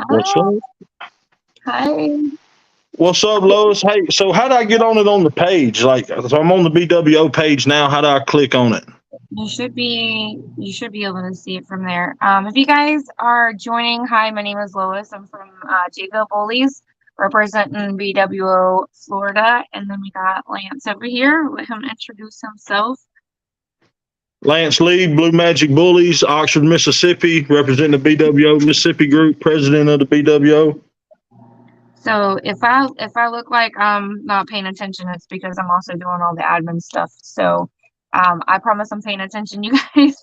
What's Hi. up? Hi. What's up, Lois? Hey, so how do I get on it on the page? Like, so I'm on the BWO page now. How do I click on it? You should be able to see it from there. If you guys are joining, hi, my name is Lois. I'm from JVille Bullies, representing BWO Florida, and then we got Lance over here. Let him introduce himself. Lance Lee, Blue Magic Bullies, Oxford, Mississippi, representing the BWO Mississippi group, president of the BWO. So if I look like I'm not paying attention, it's because I'm also doing all the admin stuff. So I promise I'm paying attention, you guys.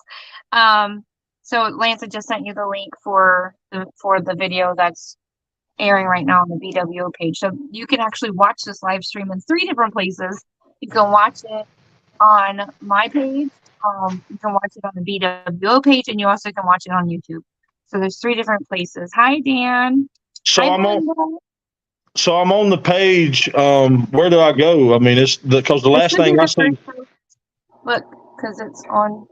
So Lance had just sent you the link for the video that's airing right now on the BWO page. So you can actually watch this live stream in 3 different places. You can watch it on my page. You can watch it on the BWO page, and you also can watch it on YouTube. So there's 3 different places. Hi, Dan. So Hi, I'm on. Brenda. So I'm on the page. Where do I go? I mean, it's because the It last should be thing I the see. first one. Look, because it's on.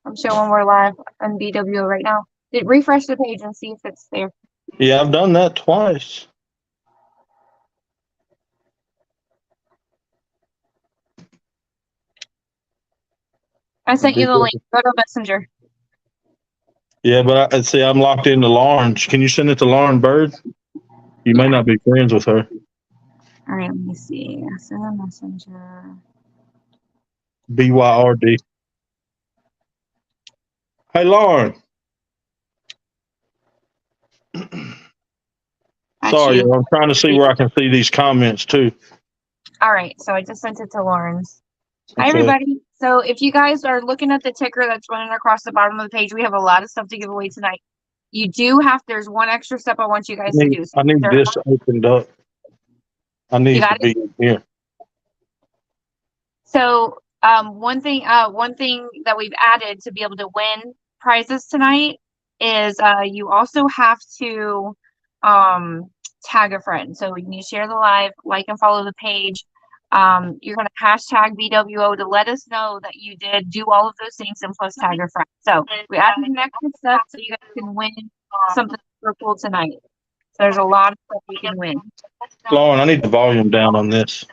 I'm showing we're live on BWO right now. Refresh the page and see if it's there. Yeah, I've done that twice. I sent you the link. Go to Messenger. Yeah, but I see I'm locked into Lauren. Can you send it to Lauren Bird? You may not be friends with her. All right, let me see. Send a messenger. BYRD. Hey, Lauren. Sorry, Actually, I'm trying to see where I can see these comments too. all right, so I just sent it to Lauren's. Hi, Okay. everybody. So if you guys are looking at the ticker that's running across the bottom of the page, we have a lot of stuff to give away tonight. You do have, there's one extra step I want you guys to do. So I need this opened up. I need it to be here. So one thing that we've added to be able to win prizes tonight is you also have to tag a friend. So when you share the live, like and follow the page. You're going to hashtag BWO to let us know that you did do all of those things and plus tag a friend. So we added an extra step so you guys can win something super cool tonight. So there's a lot of stuff you can win. Lauren, I need the volume down on this.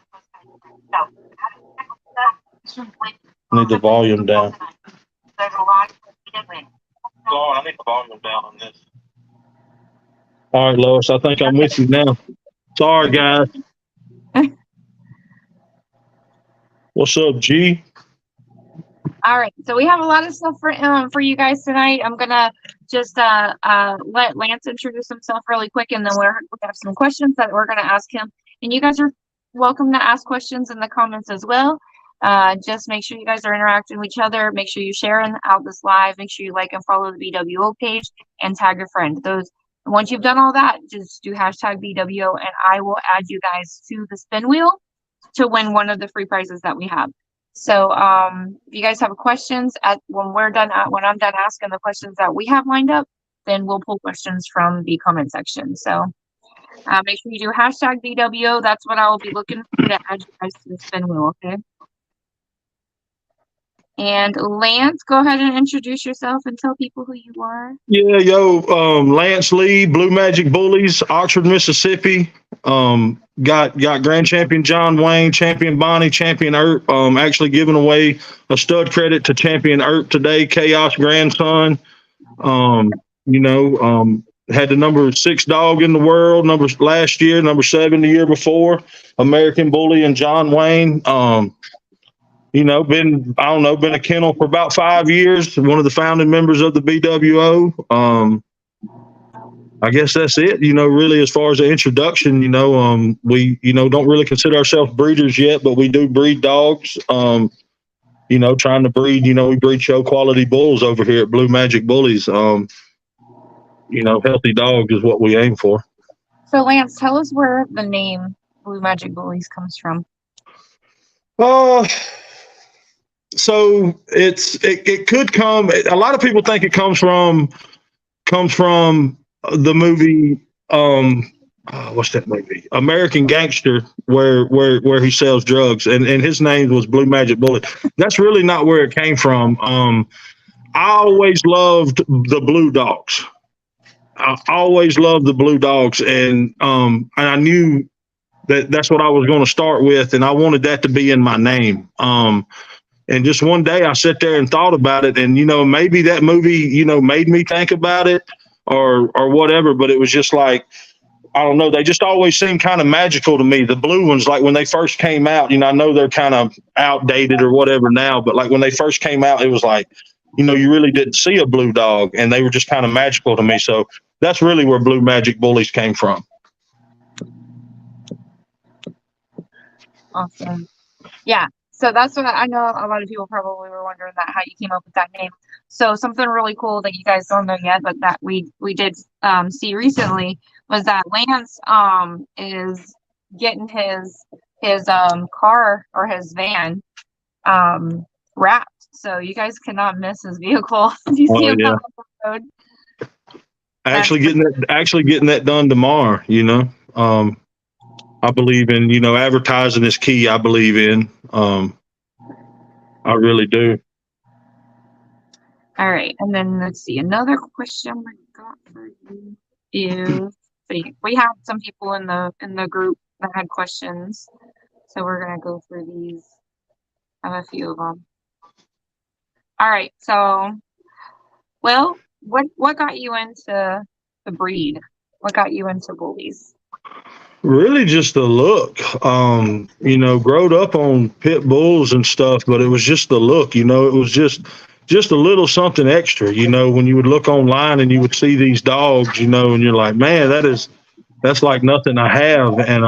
I need the volume down. Lauren, I need the volume down on this. All right, Lois, I think I'm with you now. Sorry, guys. What's up, G? All right, so we have a lot of stuff for you guys tonight. I'm gonna just let Lance introduce himself really quick, and then we have some questions that we're gonna ask him. And you guys are welcome to ask questions in the comments as well. Just make sure you guys are interacting with each other. Make sure you're sharing out this live. Make sure you like and follow the BWO page and tag a friend. Once you've done all that, just do hashtag BWO, and I will add you guys to the spin wheel to win one of the free prizes that we have. So if you guys have questions when I'm done asking the questions that we have lined up, then we'll pull questions from the comment section. So make sure you do hashtag BWO. That's what I will be looking for to add you guys to the spin wheel, okay? And Lance, go ahead and introduce yourself and tell people who you are. Yeah, Lance Lee, Blue Magic Bullies, Oxford, Mississippi. Got Grand Champion John Wayne, Champion Bonnie, Champion Earp. Actually giving away a stud credit to Champion Earp today, Chaos Grandson. Had the number 6 dog in the world, last year, number 7 the year before, American Bully and John Wayne. Been a kennel for about 5 years, one of the founding members of the BWO. I guess that's it, really, as far as the introduction. We, don't really consider ourselves breeders yet, but we do breed dogs. Trying to breed, we breed show quality bulls over here at Blue Magic Bullies. Healthy dogs is what we aim for. So Lance, tell us where the name Blue Magic Bullies comes from. So it could come. A lot of people think it comes from the movie. What's that movie? American Gangster, where he sells drugs, and his name was Blue Magic Bullet. That's really not where it came from. I always loved the blue dogs. I always loved the blue dogs, and I knew that's what I was going to start with, and I wanted that to be in my name. And just one day I sat there and thought about it, and maybe that movie made me think about it or whatever, but it was just like, I don't know, they just always seemed kind of magical to me. The blue ones, like when they first came out, I know they're kind of outdated or whatever now, but like when they first came out, it was like, you really didn't see a blue dog, and they were just kind of magical to me. So that's really where Blue Magic Bullies came from. Awesome. Yeah. So that's what I know. A lot of people probably were wondering that how you came up with that name. So something really cool that you guys don't know yet, but that we did see recently was that Lance is getting his car or his van wrapped. So you guys cannot miss his vehicle. You see him Yeah. on the road. Actually getting that done tomorrow. I believe in, advertising is key. I believe in, I really do. All right. And then let's see. Another question we got for you is, we have some people in the group that had questions. So we're going to go through these. I have a few of them. All right. So, well, what got you into the breed? What got you into Bullies? Really just the look. Growed up on pit bulls and stuff, but it was just the look. It was just a little something extra. When you would look online and you would see these dogs, and you're like, man, that's like nothing I have. And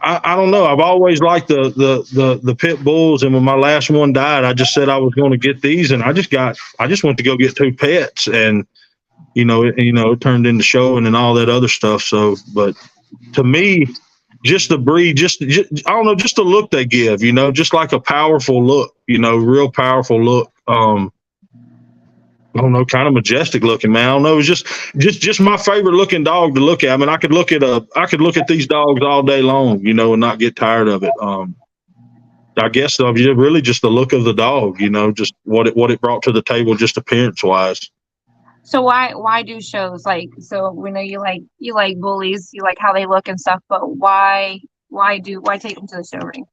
I don't know. I've always liked the pit bulls, and when my last one died, I just said I was going to get these, and I just went to go get 2 pets, and it turned into showing and all that other stuff. So, but to me, just the breed, just I don't know, just the look they give, just like a powerful look, real powerful look. I don't know, kind of majestic looking, man. I don't know. It was just my favorite looking dog to look at. I mean, I could look at these dogs all day long, and not get tired of it. I guess really just the look of the dog, just what it brought to the table, just appearance wise. So why do shows? Like, so we know you like Bullies, you like how they look and stuff, but why take them to the show ring?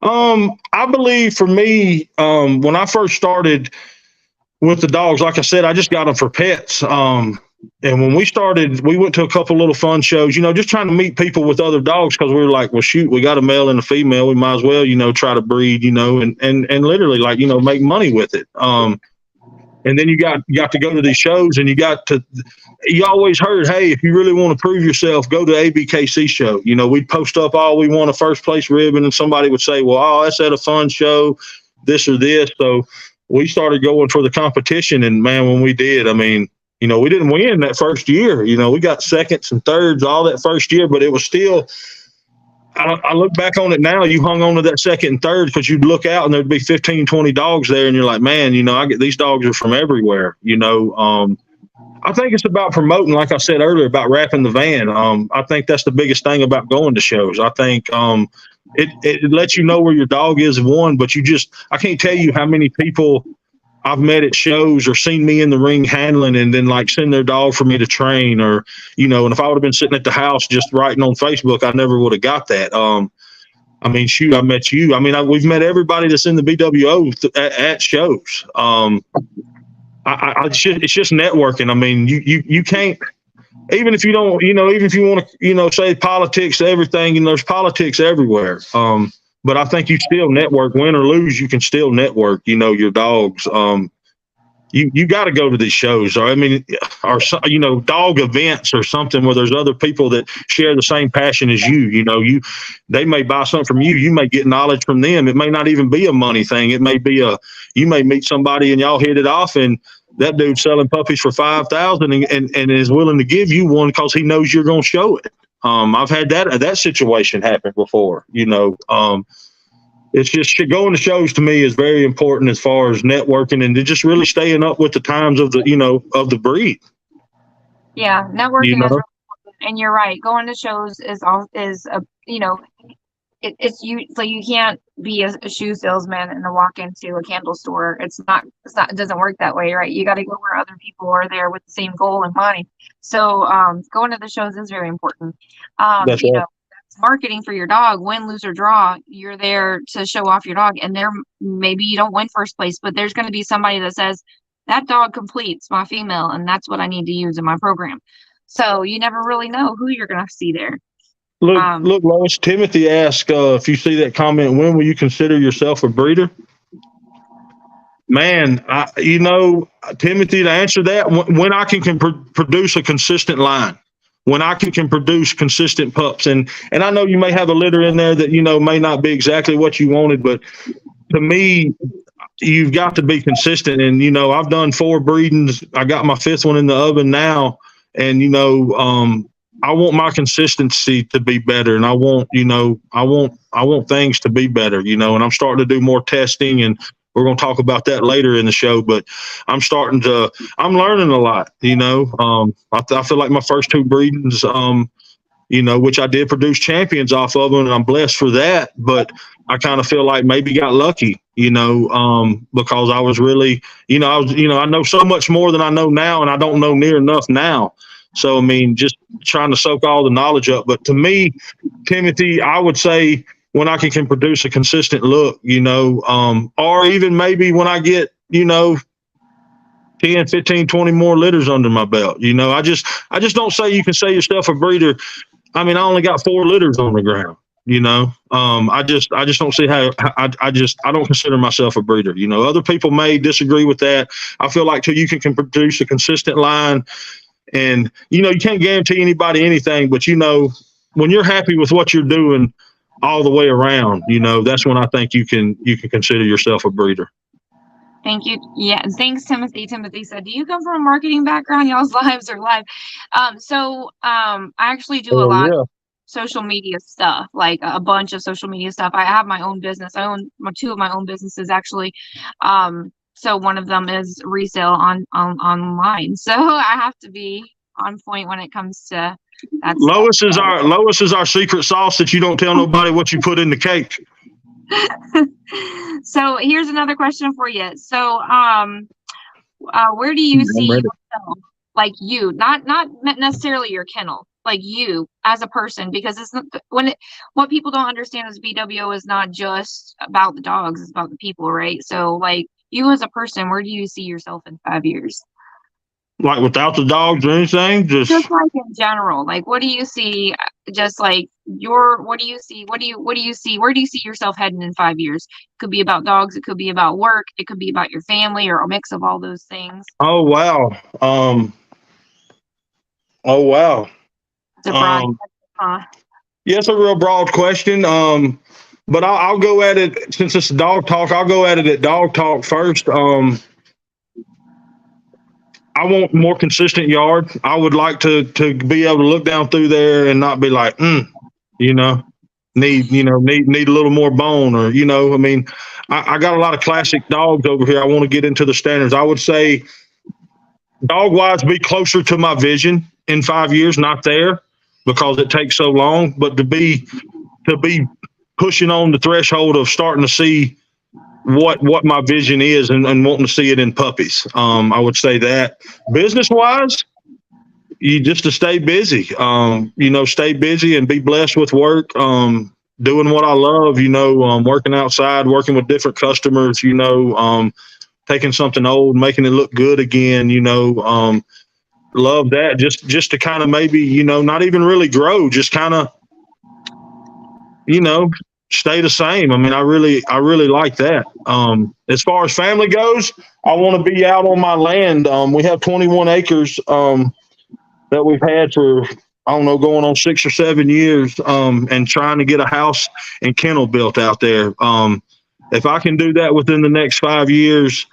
I believe for me, when I first started with the dogs, like I said, I just got them for pets. And when we started, we went to a couple little fun shows, just trying to meet people with other dogs, because we were like, well, shoot, we got a male and a female, we might as well, try to breed, and literally, like, make money with it. And then you got to go to these shows, and you always heard, hey, if you really want to prove yourself, go to ABKC show. We'd post up all we want a first place ribbon, and somebody would say, well, oh, that's at a fun show, this or this. So we started going for the competition, and man, when we did, I mean, we didn't win that first year. We got seconds and thirds all that first year, but it was still, I look back on it now, you hung on to that second and third because you'd look out and there'd be 15, 20 dogs there, and you're like, man, I get these dogs are from everywhere. I think it's about promoting, like I said earlier, about wrapping the van. I think that's the biggest thing about going to shows. I think it lets you know where your dog is, one, but I can't tell you how many people I've met at shows or seen me in the ring handling, and then like send their dog for me to train, or, and if I would have been sitting at the house just writing on Facebook, I never would have got that. I mean, shoot, I met you. I mean, we've met everybody that's in the BWO at shows. It's just networking. I mean, you can't, even if you don't, even if you want to, say politics to everything, there's politics everywhere. But I think you still network, win or lose, you can still network, your dogs. You got to go to these shows, or dog events or something where there's other people that share the same passion as you. They may buy something from you. You may get knowledge from them. It may not even be a money thing. It may be you may meet somebody and y'all hit it off, and that dude's selling puppies for $5,000 and is willing to give you one because he knows you're going to show it. I've had that situation happen before. It's just going to shows to me is very important as far as networking and just really staying up with the times of the breed. Yeah, networking is really important. And you're right. Going to shows is it's you, so you can't be a shoe salesman and then walk into a candle store. It's not, it doesn't work that way, right? You got to go where other people are there with the same goal in mind. So going to the shows is very important. That's You right. know, that's marketing for your dog. Win, lose, or draw, you're there to show off your dog. And there, maybe you don't win first place, but there's going to be somebody that says that dog completes my female, and that's what I need to use in my program. So you never really know who you're going to see there. Look, Lois, Timothy asked if you see that comment, when will you consider yourself a breeder? Man, Timothy, to answer that, when I can produce a consistent line, when I can produce consistent pups. And I know you may have a litter in there that, may not be exactly what you wanted, but to me, you've got to be consistent. And, I've done 4 breedings. I got my 5th one in the oven now. And, I want my consistency to be better, and I want things to be better, and I'm starting to do more testing, and we're going to talk about that later in the show, but I'm learning a lot, I feel like my first 2 breedings, which I did produce champions off of them, and I'm blessed for that, but I kind of feel like maybe got lucky, because I was really, I know so much more than I know now, and I don't know near enough now. So, I mean, just trying to soak all the knowledge up. But to me, Timothy, I would say when I can produce a consistent look, or even maybe when I get, 10, 15, 20 more litters under my belt. I just don't say you can say yourself a breeder. I mean, I only got 4 litters on the ground. I just don't see how I don't consider myself a breeder. Other people may disagree with that. I feel like till you can produce a consistent line. And, you can't guarantee anybody anything, but, when you're happy with what you're doing all the way around, that's when I think you can consider yourself a breeder. Thank you. Yeah. Thanks, Timothy. Timothy said, do you come from a marketing background? Y'all's lives are live. I actually do a lot of social media stuff, like a bunch of social media stuff. I have my own business. I own 2 of my own businesses, actually. So one of them is resale online. So I have to be on point when it comes to that. Lois is our secret sauce that you don't tell nobody what you put in the cake. So here's another question for you. So where do you see yourself, like you, not necessarily your kennel, like you as a person, because it's not what people don't understand is BWO is not just about the dogs, it's about the people, right? So like you as a person, where do you see yourself in 5 years? Like without the dogs or anything? Just like in general, like what do you see, just like what do you see, where do you see yourself heading in 5 years? It could be about dogs, it could be about work, it could be about your family, or a mix of all those things. Oh wow. It's a broad, yeah, it's a real broad question. But I'll go at it, since it's dog talk, I'll go at it at dog talk first. I want more consistent yard. I would like to be able to look down through there and not be like, need a little more bone, or, I mean, I got a lot of classic dogs over here. I want to get into the standards. I would say dog wise, be closer to my vision in 5 years, not there because it takes so long, but to be pushing on the threshold of starting to see what my vision is and wanting to see it in puppies. I would say that. Business wise, you just to stay busy, stay busy and be blessed with work, doing what I love, working outside, working with different customers, taking something old, making it look good again, love that. Just to kind of maybe, not even really grow, just kind of, stay the same. I mean, I really like that. As far as family goes, I want to be out on my land. We have 21 acres that we've had for, I don't know, going on 6 or 7 years, and trying to get a house and kennel built out there. If I can do that within the next 5 years,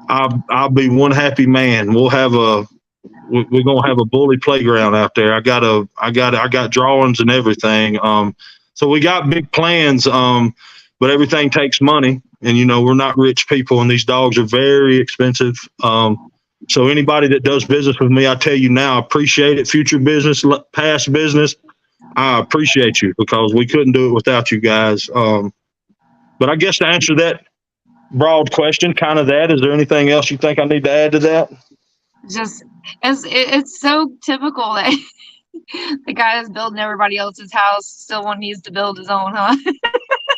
I'll be one happy man. We're gonna have a bully playground out there. I got drawings and everything. So we got big plans, but everything takes money, and we're not rich people, and these dogs are very expensive. So anybody that does business with me, I tell you now, appreciate it. Future business, past business, I appreciate you because we couldn't do it without you guys. But I guess to answer that broad question, kind of that, is there anything else you think I need to add to that? Just it's so typical that the guy that's building everybody else's house still one needs to build his own, huh?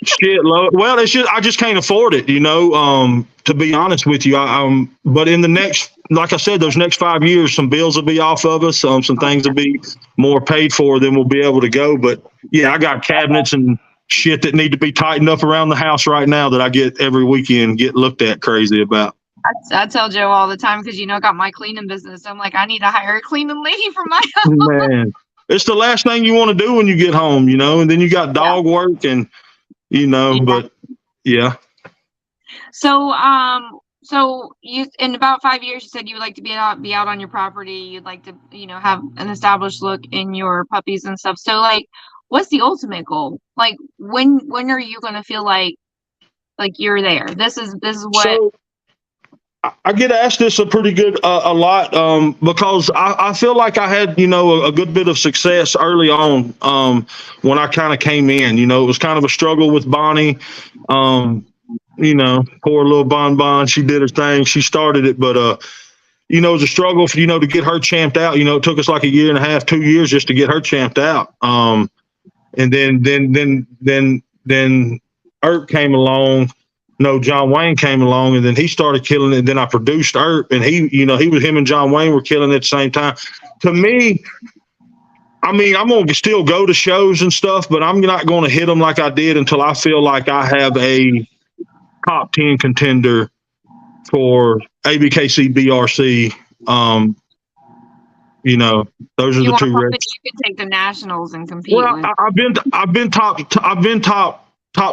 Shit, well, it's just I just can't afford it, to be honest with you. But in the next, like I said, those next 5 years, some bills will be off of us. Some things will be more paid for, then we'll be able to go. But yeah, I got cabinets and shit that need to be tightened up around the house right now that I get every weekend get looked at crazy about. I tell Joe all the time because I got my cleaning business. I'm like, I need to hire a cleaning lady for my house. Man, it's the last thing you want to do when you get home, and then you got dog work and but yeah. So so you in about 5 years, you said you would like to be out on your property. You'd like to have an established look in your puppies and stuff. So like, what's the ultimate goal? Like when are you going to feel like you're there? This is what. So, I get asked this a pretty good a lot because I feel like I had a good bit of success early on when I kind of came in. It was kind of a struggle with Bonnie. Poor little Bon. She did her thing. She started it, but it was a struggle for to get her champed out. It took us like 1.5 years, 2 years just to get her champed out. And then Earp came along. No, John Wayne came along, and then he started killing it. And then I produced Earp, and him and John Wayne were killing it at the same time. To me, I'm going to still go to shows and stuff, but I'm not going to hit them like I did until I feel like I have a top 10 contender for ABKC, BRC. Those are the two. You can take the nationals and compete. Well, with. I've been top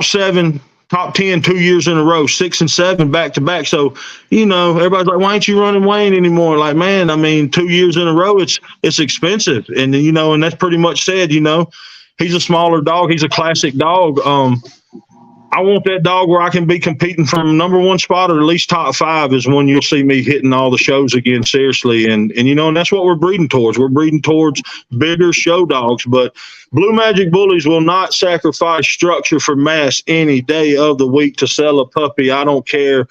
7. Top 10 2 years in a row, 6 and 7 back to back. So, everybody's like, why ain't you running Wayne anymore? Like, man, 2 years in a row, it's expensive. And, and that's pretty much said, he's a smaller dog. He's a classic dog. I want that dog where I can be competing from number 1 spot or at least top 5 is when you'll see me hitting all the shows again, seriously. And that's what we're breeding towards. We're breeding towards bigger show dogs, but Blue Magic Bullies will not sacrifice structure for mass any day of the week to sell a puppy. I don't care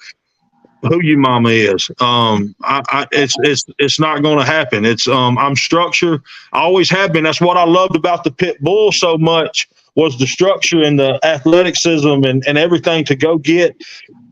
who your mama is. It's not going to happen. I'm structure. I always have been. That's what I loved about the pit bull so much, was the structure and the athleticism and everything to go get.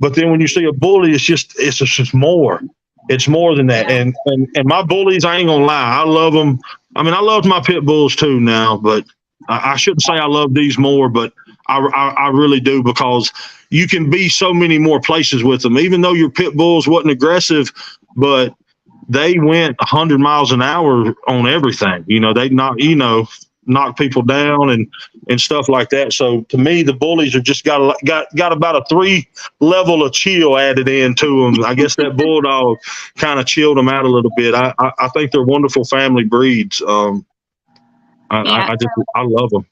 But then when you see a bully, it's just more. It's more than that. Yeah. And my bullies, I ain't gonna lie, I love them. I love my pit bulls too now, but I shouldn't say I love these more, but I really do, because you can be so many more places with them. Even though your pit bulls wasn't aggressive, but they went 100 miles an hour on everything. They knock people down and stuff like that. So to me, the bullies are just got about a 3 level of chill added into them. I guess that bulldog kind of chilled them out a little bit. I think they're wonderful family breeds. I love them.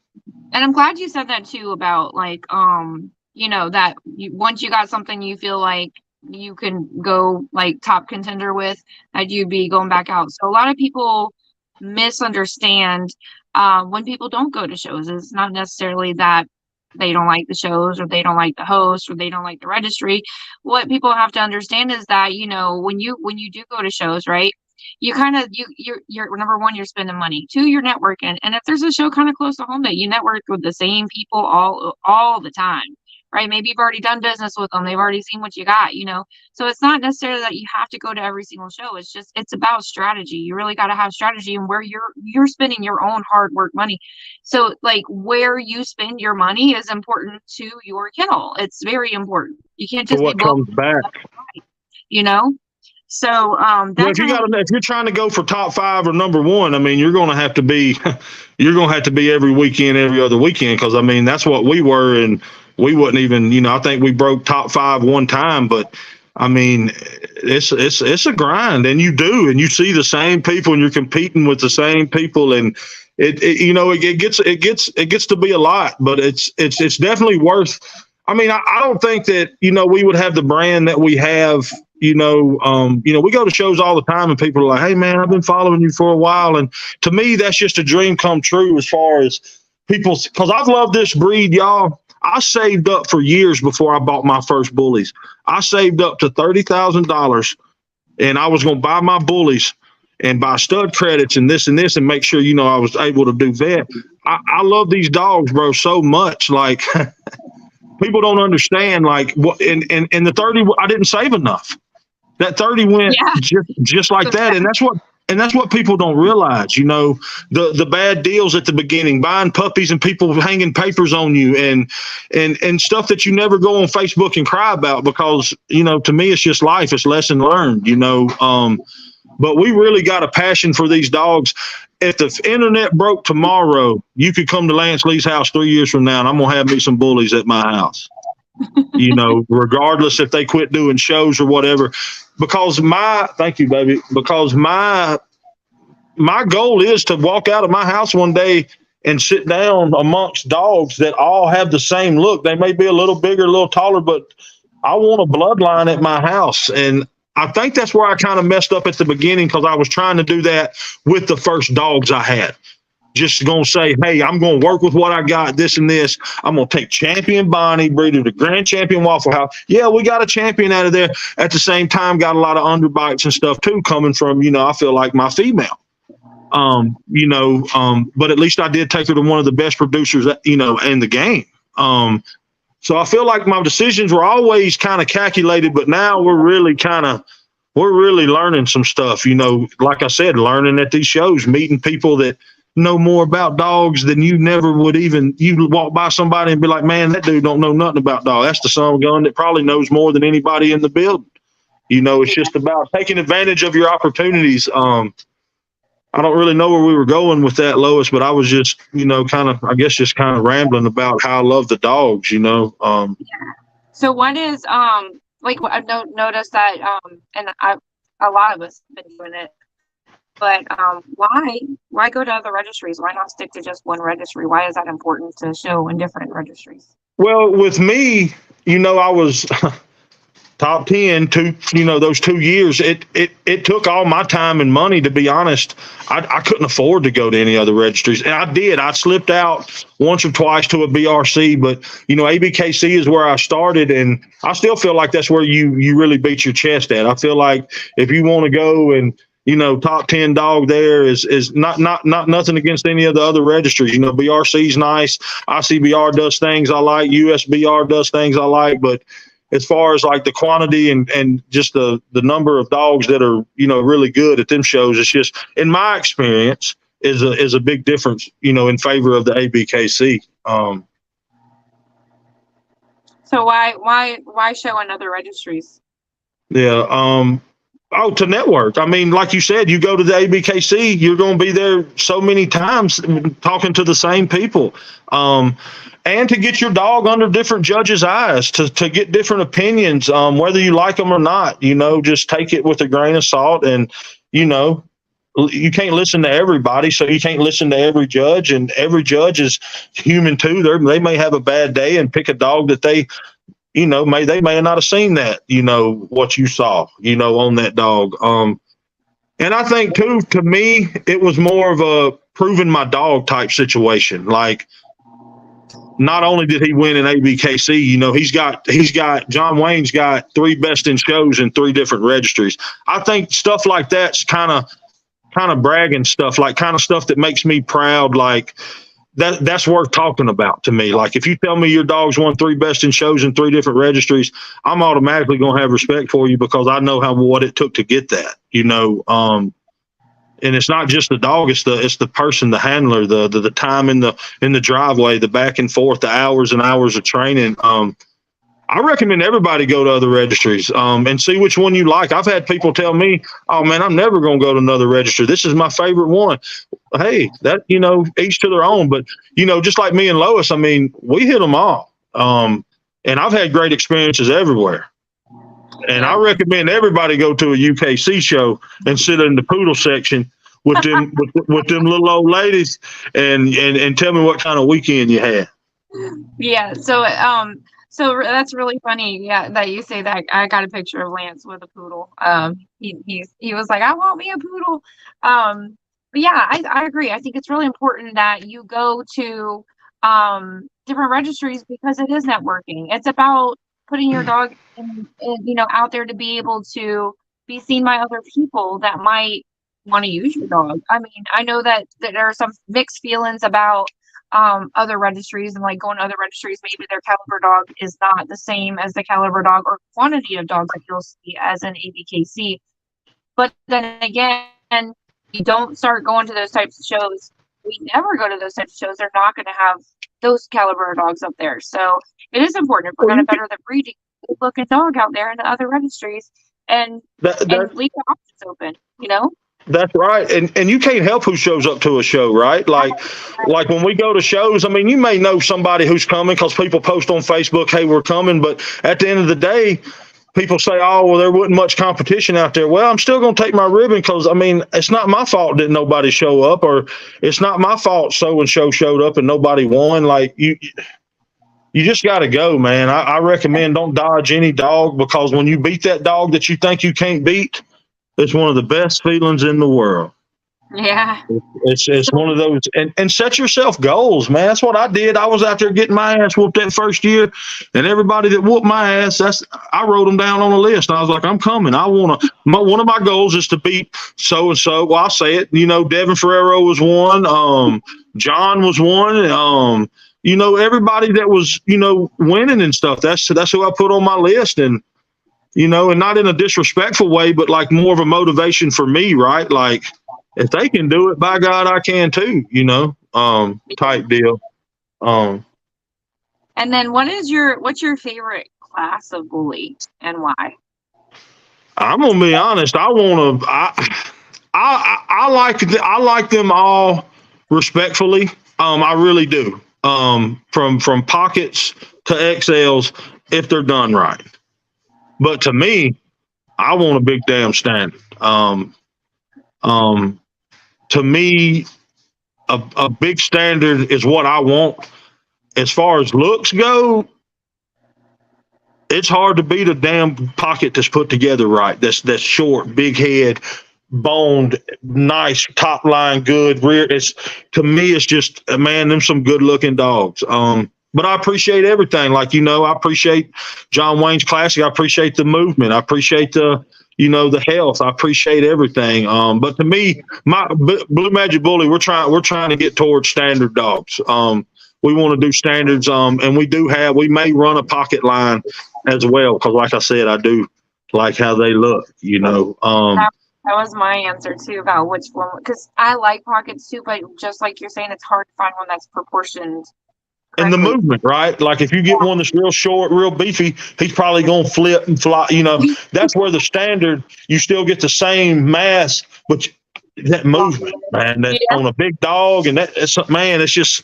And I'm glad you said that too about that once you got something you feel like you can go like top contender with, that you'd be going back out. So a lot of people misunderstand when people don't go to shows. It's not necessarily that they don't like the shows or they don't like the host or they don't like the registry. What people have to understand is that when you do go to shows, right, you're number 1, you're spending money. 2, you're networking, and if there's a show kind of close to home that you network with the same people all the time, right? Maybe you've already done business with them. They've already seen what you got, So it's not necessarily that you have to go to every single show. It's about strategy. You really got to have strategy and where you're spending your own hard work money. So like where you spend your money is important to your kennel. It's very important. You can't just what comes back. So if you're trying to go for top 5 or number 1, you're going to have to be every weekend, every other weekend, because that's what we were, and we wouldn't even I think we broke top 5 one time, but it's a grind, and you see the same people, and you're competing with the same people, and it gets to be a lot, but it's definitely worth. I don't think that we would have the brand that we have We go to shows all the time and people are like, hey man, I've been following you for a while. And to me, that's just a dream come true as far as people, because I've loved this breed, y'all. I saved up for years before I bought my first Bullies. I saved up to $30,000 and I was going to buy my Bullies and buy stud credits and this and make sure, I was able to do vet. I love these dogs, bro, so much. Like, people don't understand, like, what, and the 30, I didn't save enough. That 30 went just like that. And that's what people don't realize, the bad deals at the beginning, buying puppies and people hanging papers on you and stuff that you never go on Facebook and cry about because, to me, it's just life. It's lesson learned, but we really got a passion for these dogs. If the internet broke tomorrow, you could come to Lance Lee's house 3 years from now and I'm going to have me some Bullies at my house, regardless if they quit doing shows or whatever. Because thank you, baby. Because my goal is to walk out of my house one day and sit down amongst dogs that all have the same look. They may be a little bigger, a little taller, but I want a bloodline at my house. And I think that's where I kind of messed up at the beginning because I was trying to do that with the first dogs I had. Just going to say, hey, I'm going to work with what I got, this and this. I'm going to take champion Bonnie, breeder to grand champion Waffle House. Yeah, we got a champion out of there. At the same time, got a lot of underbites and stuff too coming from, I feel like my female. But at least I did take her to one of the best producers, in the game. So I feel like my decisions were always kind of calculated, but now we're really learning some stuff, like I said, learning at these shows, meeting people that know more about dogs than you never would even. You walk by somebody and be like, man, that dude don't know nothing about dogs. That's the son of a gun that probably knows more than anybody in the building. It's just about taking advantage of your opportunities. I don't really know where we were going with that, Lois, but I was just, kind of rambling about how I love the dogs, So what is, like, I've noticed that, and a lot of us have been doing it, but why go to other registries? Why not stick to just one registry? Why is that important to show in different registries? Well, with me, I was top 10 those 2 years. It took all my time and money, to be honest. I couldn't afford to go to any other registries. And I slipped out once or twice to a BRC, but ABKC is where I started, and I still feel like that's where you really beat your chest at. I feel like if you want to go and top 10 dog there is not nothing against any of the other registries. BRC's nice. ICBR does things I like. USBR does things I like. But as far as like the quantity and just the number of dogs that are, really good at them shows, it's just, in my experience, is a big difference, in favor of the ABKC. So why show in other registries? Yeah. To network. I mean, like you said, you go to the ABKC, you're going to be there so many times talking to the same people. And to get your dog under different judges' eyes, to get different opinions, whether you like them or not, just take it with a grain of salt. And, you can't listen to everybody, so you can't listen to every judge, and every judge is human too. They may have a bad day and pick a dog that they may not have seen that, what you saw, on that dog. And I think too, to me, it was more of a proving my dog type situation. Like, not only did he win in ABKC, he's got John Wayne's got 3 best in shows in 3 different registries. I think stuff like that's kind of bragging stuff, like kind of stuff that makes me proud. Like, that's worth talking about to me. Like, if you tell me your dog's won 3 best in shows in 3 different registries, I'm automatically going to have respect for you because I know what it took to get that, and it's not just the dog, it's the person, the handler, the time in the driveway, the back and forth, the hours and hours of training. I recommend everybody go to other registries and see which one you like. I've had people tell me, oh man, I'm never going to go to another registry. This is my favorite one. Hey, that, each to their own. But, just like me and Lois, I mean, we hit them all. And I've had great experiences everywhere. And I recommend everybody go to a UKC show and sit in the poodle section with them with them little old ladies and tell me what kind of weekend you had. Yeah. So So that's really funny, yeah, that you say that. I got a picture of Lance with a poodle. He was like, I want me a poodle. But yeah, I agree. I think it's really important that you go to different registries because it is networking. It's about putting your dog out there to be able to be seen by other people that might want to use your dog. I mean, I know that there are some mixed feelings about other registries, and like going to other registries, maybe their caliber dog is not the same as the caliber dog or quantity of dogs that you'll see as an ABKC. But then again, you don't start going to those types of shows. We never go to those types of shows. They're not going to have those caliber dogs up there. So it is important if we're going to better the breed, to look a dog out there in the other registries and leave the options open, you know? That's right. And you can't help who shows up to a show, right? Like when we go to shows, I mean, you may know somebody who's coming because people post on Facebook, hey, we're coming. But at the end of the day, people say, oh, well, there wasn't much competition out there. Well, I'm still going to take my ribbon because, I mean, it's not my fault that nobody show up, or it's not my fault so-and-so showed up and nobody won. Like, you just got to go, man. I recommend don't dodge any dog, because when you beat that dog that you think you can't beat, it's one of the best feelings in the world. Yeah. It's one of those, and set yourself goals, man. That's what I did. I was out there getting my ass whooped that first year, and everybody that whooped my ass, I wrote them down on a list. And I was like, I'm coming. One of my goals is to beat so and so. Well, I'll say it. Devin Ferrero was one. John was one. Everybody that was winning and stuff. That's who I put on my list, and and not in a disrespectful way, but like more of a motivation for me, right? Like, if they can do it, by God, I can too, type deal. And then what's your favorite class of bully and why? I'm going to be honest. I like them all respectfully. I really do. From pockets to XLs, if they're done right. But to me, I want a big damn standard. To me, a big standard is what I want. As far as looks go, it's hard to beat a damn pocket that's put together right. That's short, big head, boned, nice top line, good rear. To me, it's just, man, them some good looking dogs. But I appreciate everything. Like, I appreciate John Wayne's Classic. I appreciate the movement. I appreciate the health. I appreciate everything. But to me, my Blue Magic Bully, we're trying to get towards standard dogs. We want to do standards. And we may run a pocket line as well. Because like I said, I do like how they look, That was my answer too, about which one, because I like pockets too, but just like you're saying, it's hard to find one that's proportioned. And the movement, right? Like if you get one that's real short, real beefy, he's probably going to flip and fly. That's where the standard, you still get the same mass, but that movement, man, that's on a big dog. And it's just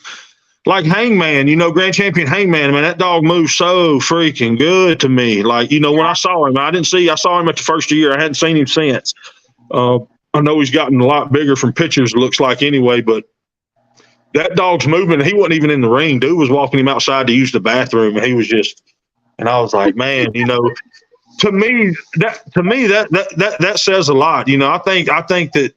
like Hangman, Grand Champion Hangman, man, that dog moves so freaking good to me. Like, when I saw him, I saw him at the first year. I hadn't seen him since. I know he's gotten a lot bigger from pictures, it looks like anyway, but that dog's moving. He wasn't even in the ring. Dude was walking him outside to use the bathroom, and he was and I was like, man, to me that says a lot. I think that,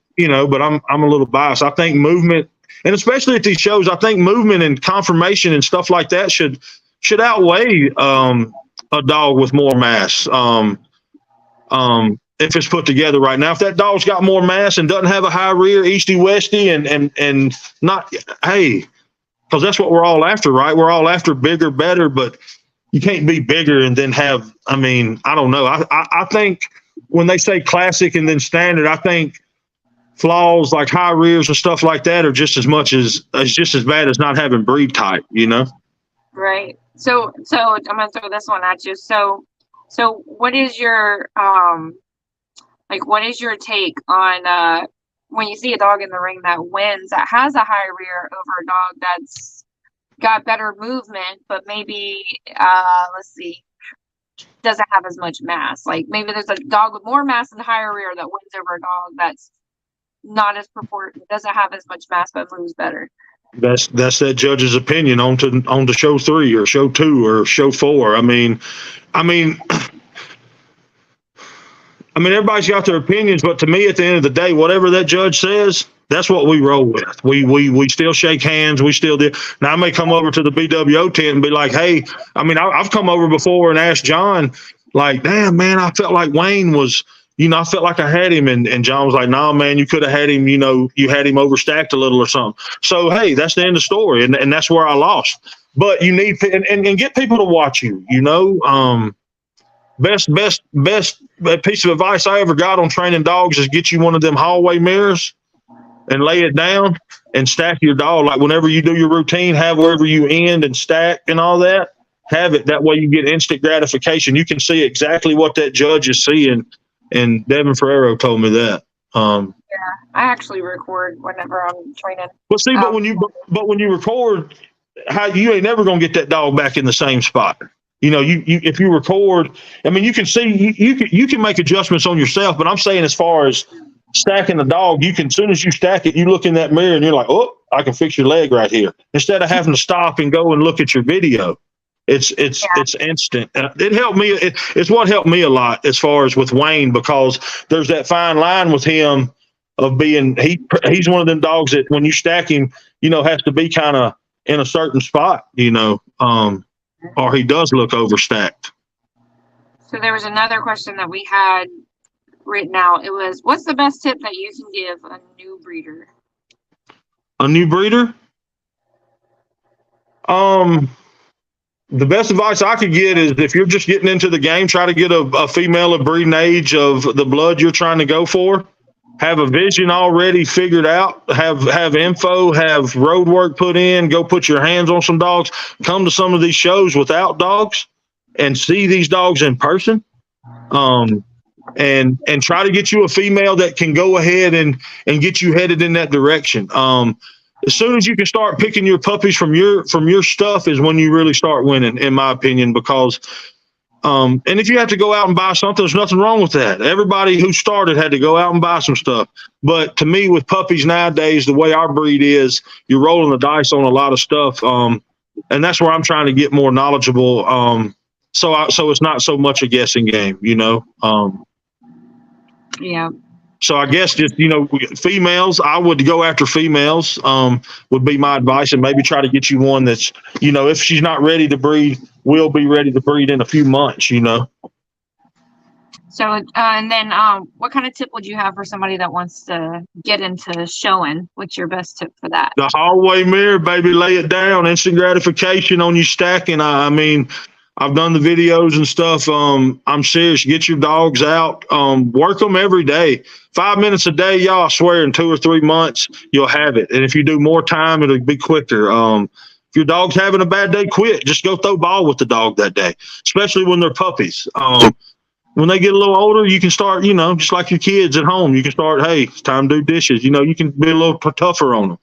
but I'm a little biased. I think movement, and especially at these shows, I think movement and confirmation and stuff like that should outweigh a dog with more mass. If it's put together right now, if that dog's got more mass and doesn't have a high rear, easty westy, and not, hey, because that's what we're all after, right? We're all after bigger, better, but you can't be bigger and then have. I mean, I don't know. I think when they say classic and then standard, I think flaws like high rears and stuff like that are just as bad as not having breed type. Right. So I'm gonna throw this one at you. So what is your what is your take on when you see a dog in the ring that wins, that has a high rear over a dog that's got better movement, but maybe doesn't have as much mass? Like maybe there's a dog with more mass and higher rear that wins over a dog that's not as proportionate, doesn't have as much mass but moves better. That's that judge's opinion on to show 3 or show 2 or show 4. I mean, everybody's got their opinions, but to me, at the end of the day, whatever that judge says, that's what we roll with. We still shake hands. We still do. Now, I may come over to the BWO tent and be like, hey, I've come over before and asked John, like, damn, man, I felt like Wayne was, I felt like I had him. And John was like, nah, man, you could have had him, you had him overstacked a little or something. So, hey, that's the end of the story. And that's where I lost. But you need to, and get people to watch you, Best piece of advice I ever got on training dogs is get you one of them hallway mirrors and lay it down and stack your dog. Like whenever you do your routine, have wherever you end and stack and all that, have it. That way you get instant gratification. You can see exactly what that judge is seeing. And Devin Ferrero told me that. Yeah, I actually record whenever I'm training. Well, see, but when you record, you ain't never gonna get that dog back in the same spot. You if you record, you can see you can make adjustments on yourself. But I'm saying as far as stacking the dog, as soon as you stack it, you look in that mirror and you're like, oh, I can fix your leg right here. Instead of having to stop and go and look at your video, it's instant. It helped me. It's what helped me a lot as far as with Wayne, because there's that fine line with him of being he's one of them dogs that when you stack him, has to be kind of in a certain spot, or he does look overstacked. So there was another question that we had written out. It was, what's the best tip that you can give a new breeder? A new breeder? The best advice I could get is if you're just getting into the game, try to get a female of breeding age of the blood you're trying to go for. Have a vision already figured out, have info, have road work put in, go put your hands on some dogs, come to some of these shows without dogs and see these dogs in person. And try to get you a female that can go ahead and get you headed in that direction. As soon as you can start picking your puppies from your stuff is when you really start winning, in my opinion, because and if you have to go out and buy something, there's nothing wrong with that. Everybody who started had to go out and buy some stuff. But to me, with puppies nowadays, the way our breed is, you're rolling the dice on a lot of stuff. And that's where I'm trying to get more knowledgeable. So it's not so much a guessing game, Yeah. So I guess just, females, I would go after females, would be my advice, and maybe try to get you one that's, if she's not ready to breed, will be ready to breed in a few months, So, and then what kind of tip would you have for somebody that wants to get into showing? What's your best tip for that? The hallway mirror, baby, lay it down, instant gratification on you stacking. I've done the videos and stuff. I'm serious. Get your dogs out. Work them every day. 5 minutes a day, y'all. I swear in 2 or 3 months, you'll have it. And if you do more time, it'll be quicker. If your dog's having a bad day, quit. Just go throw ball with the dog that day, especially when they're puppies. When they get a little older, you can start, just like your kids at home. You can start, hey, it's time to do dishes. You can be a little tougher on them.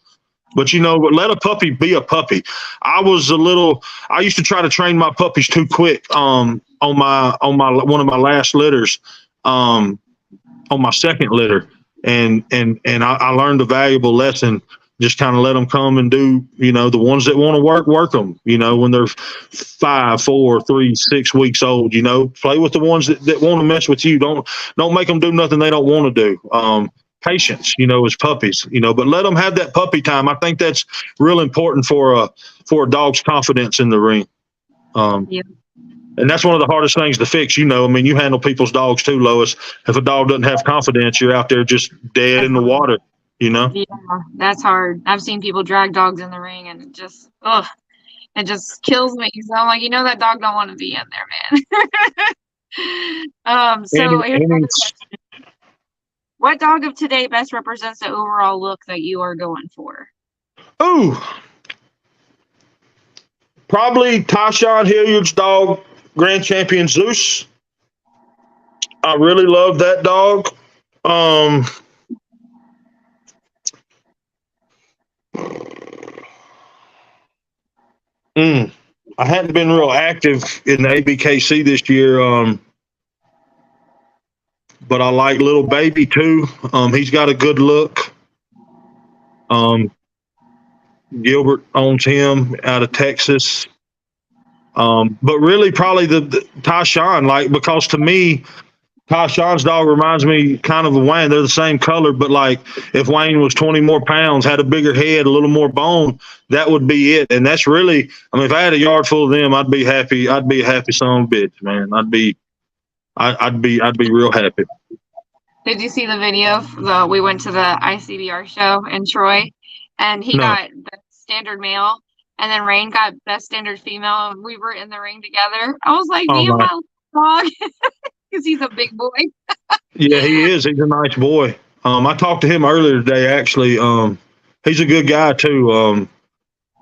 But let a puppy be a puppy. I used to try to train my puppies too quick on my one of my last litters, on my second litter, and I learned a valuable lesson. Just kind of let them come and do, the ones that want to work them, when they're 5, 4, 3, 6 weeks old, play with the ones that want to mess with you. Don't make them do nothing they don't want to do. Patience, as puppies, but let them have that puppy time. I think that's real important for a dog's confidence in the ring. Yeah. And that's one of the hardest things to fix. You handle people's dogs too, Lois. If a dog doesn't have confidence, you're out there just dead in the water, Yeah, that's hard. I've seen people drag dogs in the ring and it just kills me. So I'm like, that dog don't want to be in there, man. So here's another question. What dog of today best represents the overall look that you are going for? Oh, probably Tyshawn Hilliard's dog, Grand Champion Zeus. I really love that dog. I hadn't been real active in the ABKC this year. But I like Little Baby too. He's got a good look. Gilbert owns him out of Texas. But really probably the Tyshawn, like, because to me, Tyshawn's dog reminds me kind of Wayne. They're the same color, but like if Wayne was 20 more pounds, had a bigger head, a little more bone, that would be it. And that's really, I mean, if I had a yard full of them, I'd be happy. I'd be a happy son of a bitch, man. I'd be real happy. Did you see the video? We went to the ICBR show in Troy, and he got best standard male, and then Rain got best standard female, and we were in the ring together. I was like, "Damn, my dog," because he's a big boy. Yeah, he is. He's a nice boy. I talked to him earlier today. Actually, he's a good guy too.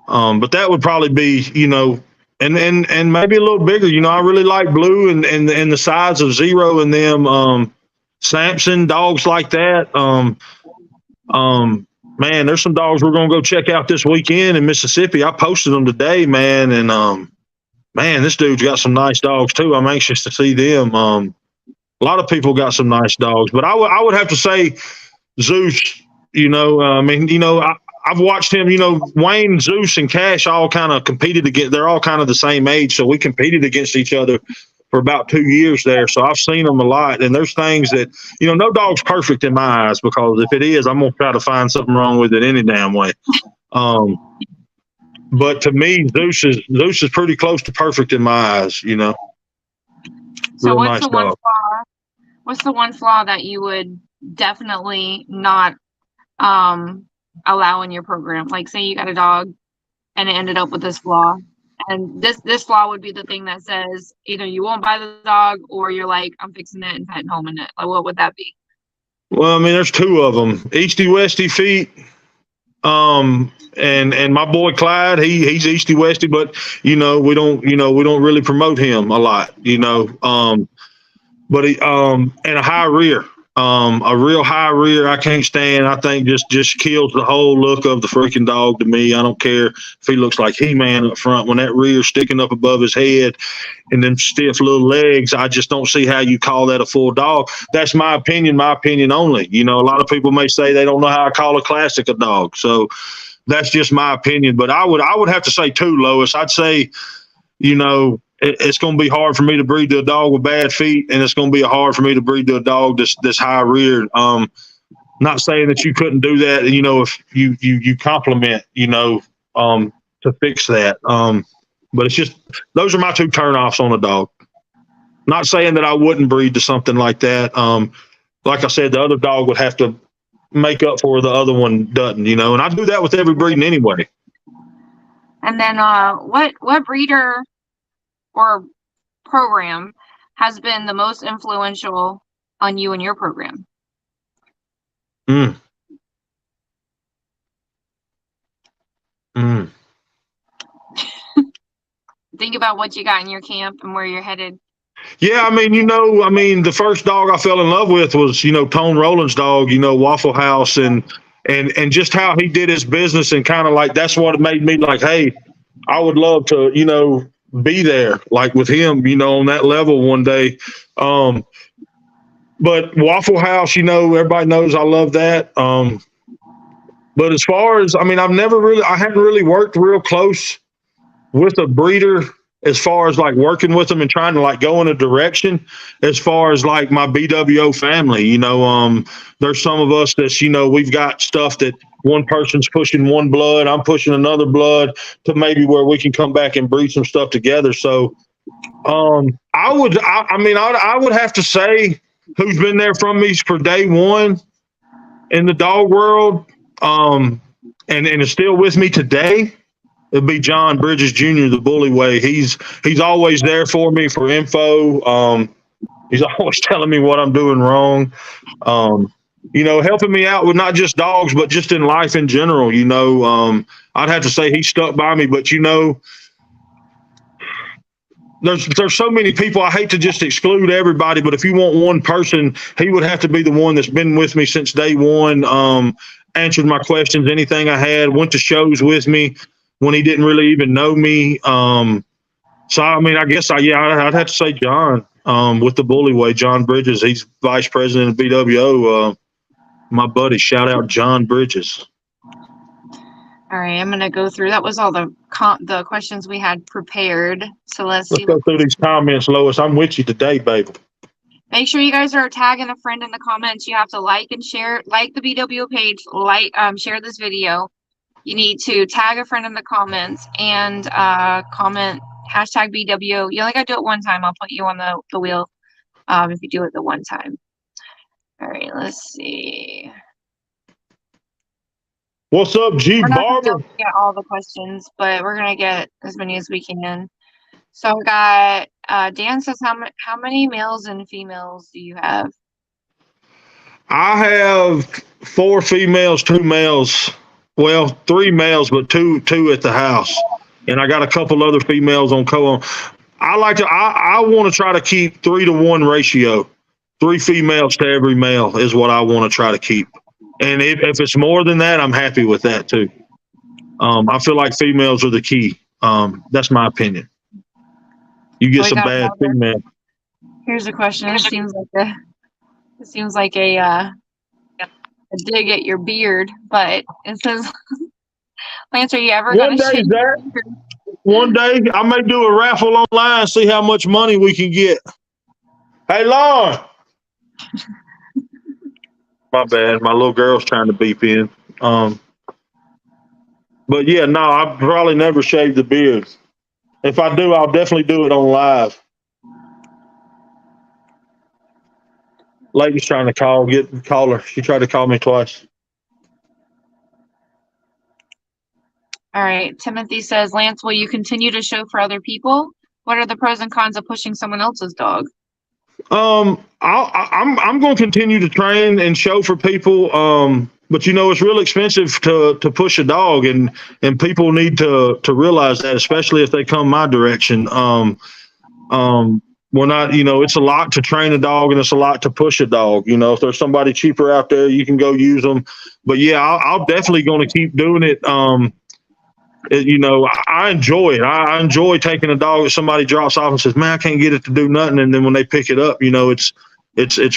But that would probably be, you know, and maybe a little bigger. You know, I really like Blue and the size of Zero and them. Samson, dogs like that. Man, there's some dogs we're gonna go check out this weekend in Mississippi. I posted them today, man, and man, this dude's got some nice dogs too. I'm anxious to see them. A lot of people got some nice dogs, but I would have to say Zeus. You know, I mean, you know, I've watched him. You know, Wayne, Zeus, and Cash all kind of competed against. They're all kind of the same age, so we competed against each other for about 2 years there. So I've seen them a lot. And there's things that, you know, no dog's perfect in my eyes, because if it is, I'm going to try to find something wrong with it any damn way. But to me, Zeus is pretty close to perfect in my eyes, you know. So what's the one flaw that you would definitely not allow in your program? Like, say you got a dog and it ended up with this flaw. And this flaw would be the thing that says either you won't buy the dog or you're like, I'm fixing it and petting home in it. Like, what would that be? Well, I mean, there's two of them: Easty Westy feet, and my boy Clyde. He's Easty Westy, but we don't really promote him a lot, But he and a high rear. A real high rear I can't stand. I think just kills the whole look of the freaking dog to me. I don't care if he looks like He-Man up front. When that rear sticking up above his head and them stiff little legs, I just don't see how you call that a full dog. That's my opinion only. You know, a lot of people may say they don't know how I call a classic a dog. So that's just my opinion. But I would have to say too, Lois. I'd say, it's going to be hard for me to breed to a dog with bad feet, and it's going to be hard for me to breed to a dog that's high reared. Not saying that you couldn't do that, if you compliment, to fix that. But it's just, those are my two turnoffs on a dog. Not saying that I wouldn't breed to something like that. Like I said, the other dog would have to make up for the other one doesn't, and I do that with every breeding anyway. And then what breeder or program has been the most influential on you and your program? Think about what you got in your camp and where you're headed. Yeah, the first dog I fell in love with was, Tone Rowland's dog, Waffle House, and just how he did his business, and kind of like that's what made me like, hey, I would love to, be there like with him, on that level one day. But Waffle House, everybody knows I love that. But as far as, I haven't really worked real close with a breeder as far as like working with them and trying to like go in a direction as far as like my BWO family, there's some of us that's, we've got stuff that one person's pushing one blood, I'm pushing another blood to maybe where we can come back and breed some stuff together. So I would have to say who's been there from me for day one in the dog world, and is still with me today. It'd be John Bridges Jr., the Bully Way. He's always there for me for info. He's always telling me what I'm doing wrong. Helping me out with not just dogs, but just in life in general. I'd have to say he stuck by me, but there's so many people. I hate to just exclude everybody, but if you want one person, he would have to be the one that's been with me since day one. Answered my questions, anything I had, went to shows with me when he didn't really even know me. So, I guess I'd have to say John, with the Bully Way, John Bridges. He's vice president of BWO. My buddy, shout out John Bridges. All right, I'm gonna go through. That was all the questions we had prepared. So let's Let's see. go through these comments, Lois. I'm with you today, baby. Make sure you guys are tagging a friend in the comments. You have to like and share, like the BWO page, share this video. You need to tag a friend in the comments and comment hashtag BWO. You only gotta do it one time. I'll put you on the wheel if you do it the one time. All right, let's see. What's up, G We're not gonna be Barber? able to get all the questions, but we're gonna get as many as we can. So we got Dan says how many males and females do you have? I have 4 females, 2 males. Well, 3 males, but two at the house, and I got a couple other females on co-on. I want to try to keep 3-to-1 ratio. 3 females to every male is what I want to try to keep. And if it's more than that, I'm happy with that too. I feel like females are the key. That's my opinion. You get some bad females. Here's a question. It seems like a dig at your beard, but it says, Lance, are you ever going to shave your beard? One day I may do a raffle online, see how much money we can get. Hey, Lauren. My bad. My little girl's trying to beep in. But yeah, no, I probably never shaved the beard. If I do, I'll definitely do it on live. Lady's trying to call her. She tried to call me twice. All right. Timothy says, Lance, will you continue to show for other people? What are the pros and cons of pushing someone else's dog? I'm going to continue to train and show for people. But it's real expensive to push a dog, and people need to realize that, especially if they come my direction. We're not, it's a lot to train a dog and it's a lot to push a dog. If there's somebody cheaper out there, you can go use them. But yeah, I'll definitely going to keep doing it. I enjoy it. I enjoy taking a dog that somebody drops off and says, man, I can't get it to do nothing. And then when they pick it up, it's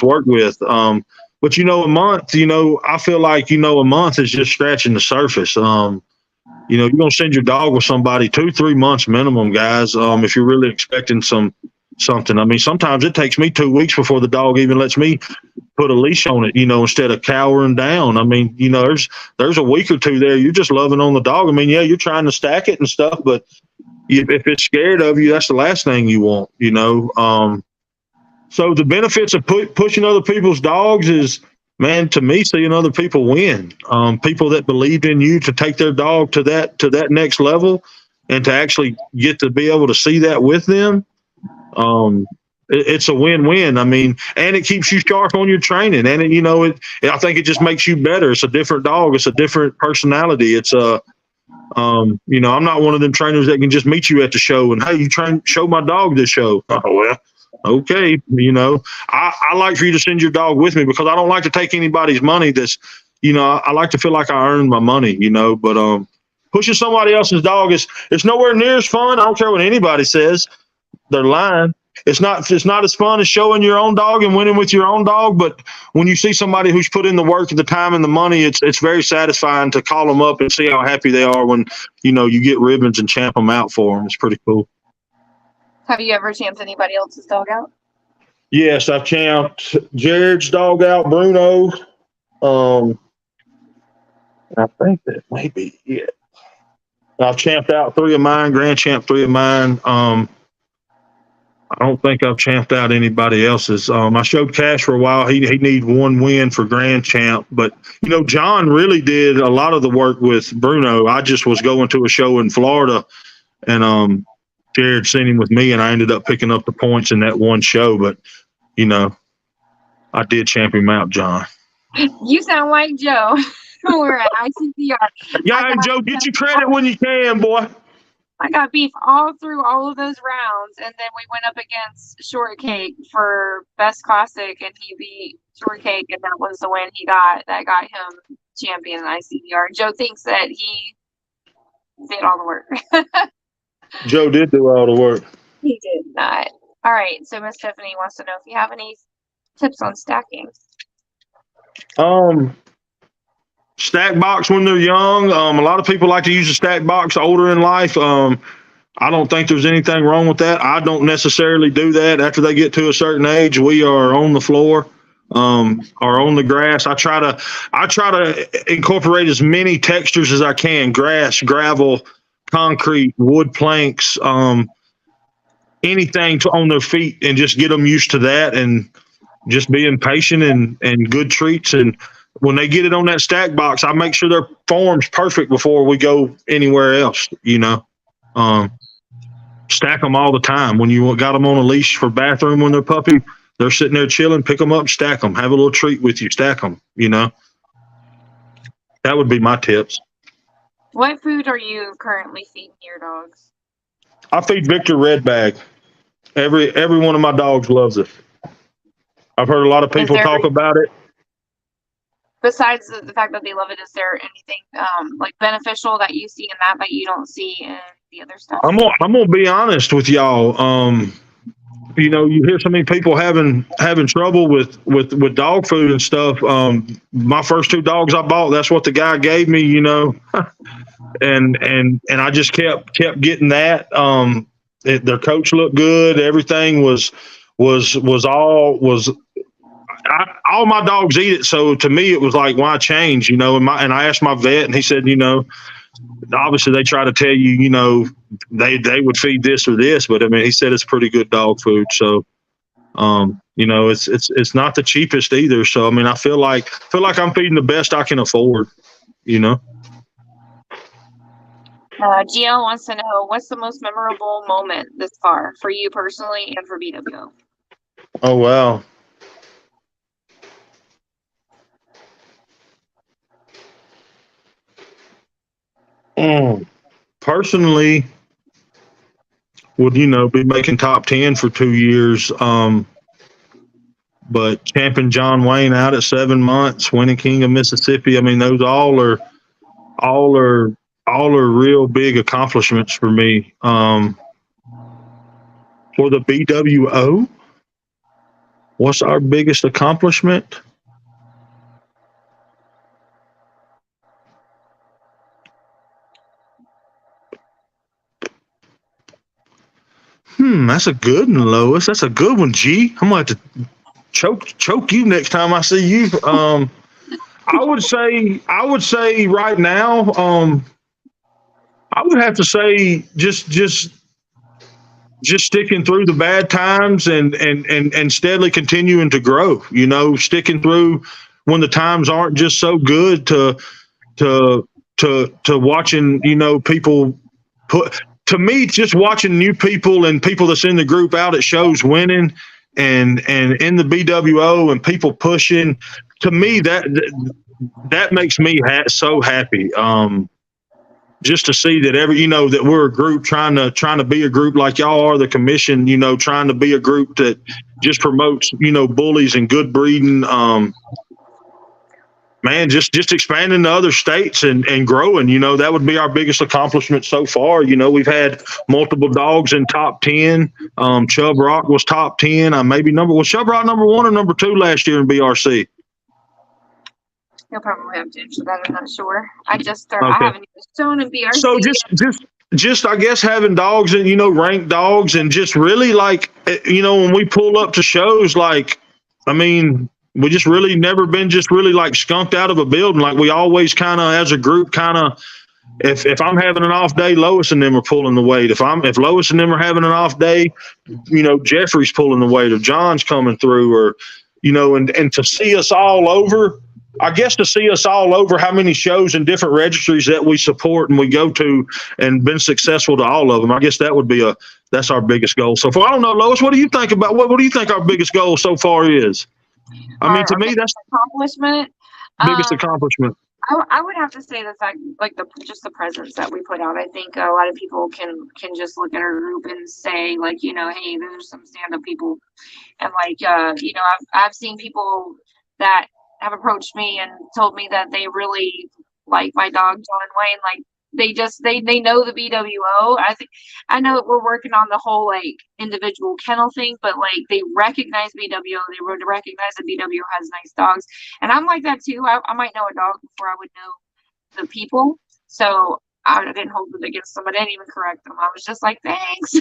worked with. But a month, I feel like, a month is just scratching the surface. You're going to send your dog with somebody 2-3 months minimum, guys. If you're really expecting something. I mean, sometimes it takes me 2 weeks before the dog even lets me put a leash on it, instead of cowering down. I mean, there's a week or 2 there. You're just loving on the dog. I mean, yeah, you're trying to stack it and stuff, but if it's scared of you, that's the last thing you want, So the benefits of pushing other people's dogs is, man, to me, seeing other people win, people that believed in you to take their dog to that next level and to actually get to be able to see that with them. It's a win-win. I mean, and it keeps you sharp on your training, and I think it just makes you better. It's a different dog. It's a different personality. It's I'm not one of them trainers that can just meet you at the show and, hey, show my dog this show. Oh, well, okay. I like for you to send your dog with me because I don't like to take anybody's money. I like to feel like I earned my money, but, pushing somebody else's dog it's nowhere near as fun. I don't care what anybody says. They're lying. It's not as fun as showing your own dog and winning with your own dog. But when you see somebody who's put in the work, the time, and the money, it's very satisfying to call them up and see how happy they are when you get ribbons and champ them out for them. It's pretty cool. Have you ever champed anybody else's dog out? Yes, I've champed Jared's dog out, Bruno. I think that may be it. I've champed out 3 of mine, grand champ 3 of mine. I don't think I've champed out anybody else's. I showed Cash for a while. He need 1 win for grand champ, but John really did a lot of the work with Bruno. I just was going to a show in Florida, and Jared sent him with me, and I ended up picking up the points in that one show. But I did champ him out, John. You sound like Joe. We're at ICPR. Yeah, Joe, get your credit when you can, boy. I got beef all through all of those rounds, and then we went up against Shortcake for Best Classic, and he beat Shortcake, and that was the win that got him champion in ICBR. Joe thinks that he did all the work. Joe did do all the work. He did not. All right, so Miss Tiffany wants to know if you have any tips on stacking. Stack box when they're young. A lot of people like to use a stack box older in life. I don't think there's anything wrong with that. I don't necessarily do that. After they get to a certain age, we are on the floor, or on the grass. I try to incorporate as many textures as I can: grass, gravel, concrete, wood planks, anything on their feet, and just get them used to that, and just being patient and good treats. And when they get it on that stack box, I make sure their form's perfect before we go anywhere else. Stack them all the time. When you got them on a leash for bathroom when they're puppy, they're sitting there chilling, pick them up, stack them, have a little treat with you, stack them. That would be my tips. What food are you currently feeding your dogs? I feed Victor Red Bag. Every one of my dogs loves it. I've heard a lot of people talk about it. Besides the fact that they love it, is there anything like beneficial that you see in that you don't see in the other stuff? I'm gonna be honest with y'all. You hear so many people having trouble with dog food and stuff. My first 2 dogs I bought, that's what the guy gave me. And I just kept getting that. Their coach looked good. Everything was all my dogs eat it. So to me, it was like, why change? And I asked my vet, and he said, obviously they try to tell you, they would feed this or this, but I mean, he said it's pretty good dog food. So, it's not the cheapest either. So, I mean, I feel like I'm feeding the best I can afford, GL wants to know, what's the most memorable moment this far for you personally and for BWO? Oh, wow. Personally, would be making top 10 for 2 years. But champion John Wayne out at 7 months, winning King of Mississippi. I mean, those all are real big accomplishments for me. For the BWO, what's our biggest accomplishment? That's a good one, Lois. That's a good one, G. I'm gonna have to choke you next time I see you. I would say right now, I would have to say just sticking through the bad times and steadily continuing to grow. Sticking through when the times aren't just so good, to watching people put. To me, just watching new people and people that's in the group out at shows winning and in the BWO and people pushing, to me that makes me so happy. Just to see that that we're a group trying to be a group like y'all are, the commission, trying to be a group that just promotes, bullies and good breeding. Man, just expanding to other states and growing, that would be our biggest accomplishment so far. We've had multiple dogs in top 10. Chubb Rock was top 10. Was Chubb Rock number 1 or number 2 last year in BRC? You'll probably have to answer that. I'm not sure. I haven't even shown in BRC. So just I guess having dogs and, ranked dogs, and just really like, when we pull up to shows, like, I mean, we just really never been just really like skunked out of a building. Like we always kind of, as a group, if I'm having an off day, Lois and them are pulling the weight. If Lois and them are having an off day, Jeffrey's pulling the weight, or John's coming through, or, and to see us all over, I guess to see us all over how many shows and different registries that we support and we go to and been successful to all of them. I guess that would be that's our biggest goal so far. I don't know, Lois, what do you think about, what do you think our biggest goal so far is? I mean, to me, that's accomplishment. Biggest accomplishment. I would have to say the fact, like just the presence that we put out. I think a lot of people can just look at our group and say, like, hey, there's some stand-up people, and like, I've seen people that have approached me and told me that they really like my dog John Wayne. Like, They know the BWO. I know we're working on the whole like individual kennel thing, but like they recognize BWO. They would recognize that BWO has nice dogs, and I'm like that too. I might know a dog before I would know the people. So I didn't hold it against them. I didn't even correct them. I was just like, thanks.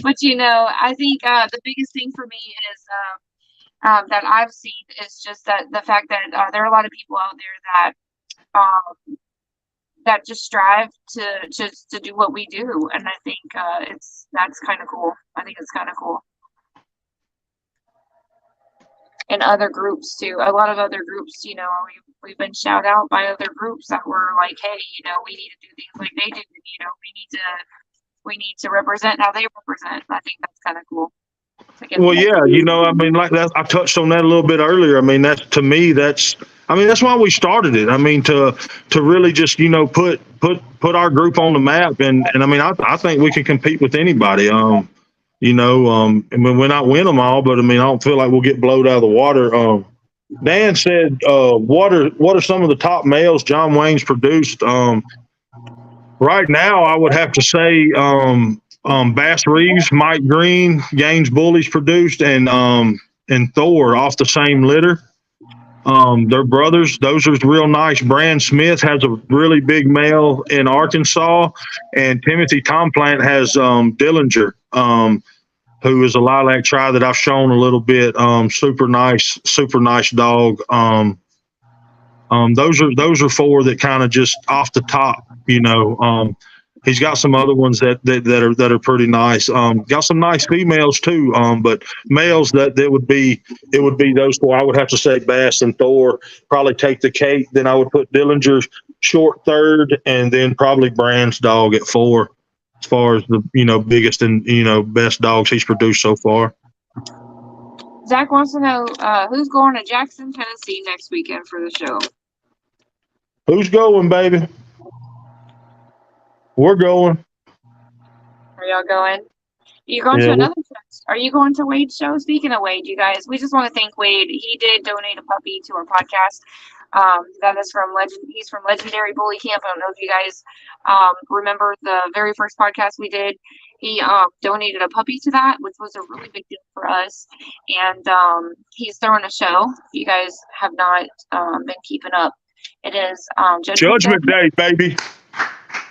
But I think the biggest thing for me is that I've seen is just that the fact that there are a lot of people out there that just strive to do what we do, and I think that's kind of cool. I think it's kind of cool. And other groups too. A lot of other groups, we've been shout out by other groups that were like, hey, we need to do things like they do. We need to represent how they represent. I think that's kind of cool. Well, yeah, I mean, like that, I touched on that a little bit earlier. I mean, that's why we started it. I mean, to really just, put our group on the map. And I mean, I think we can compete with anybody. I mean, we're not win them all, but I mean, I don't feel like we'll get blowed out of the water. Dan said, what are some of the top males John Wayne's produced? Right now, I would have to say, Bass Reeves, Mike Green, Gaines Bullies produced, and Thor off the same litter. They're brothers. Those are real nice. Brand Smith has a really big male in Arkansas, and Timothy Tomplant has Dillinger, who is a lilac tri that I've shown a little bit. Super nice dog. Those are four that kind of just off the top, He's got some other ones that are pretty nice. Got some nice females too. But males it would be those four. I would have to say Bass and Thor. Probably take the cake. Then I would put Dillinger short third, and then probably Brand's dog at 4, as far as the biggest and best dogs he's produced so far. Zach wants to know who's going to Jackson, Tennessee next weekend for the show. Who's going, baby? We're going. Are y'all going? You're going to another show. Are you going to Wade's show? Speaking of Wade, you guys, we just want to thank Wade. He did donate a puppy to our podcast. That is from He's from Legendary Bully Camp. I don't know if you guys remember the very first podcast we did. He donated a puppy to that, which was a really big deal for us. And he's throwing a show. If you guys have not been keeping up, it is Judgment Day, baby.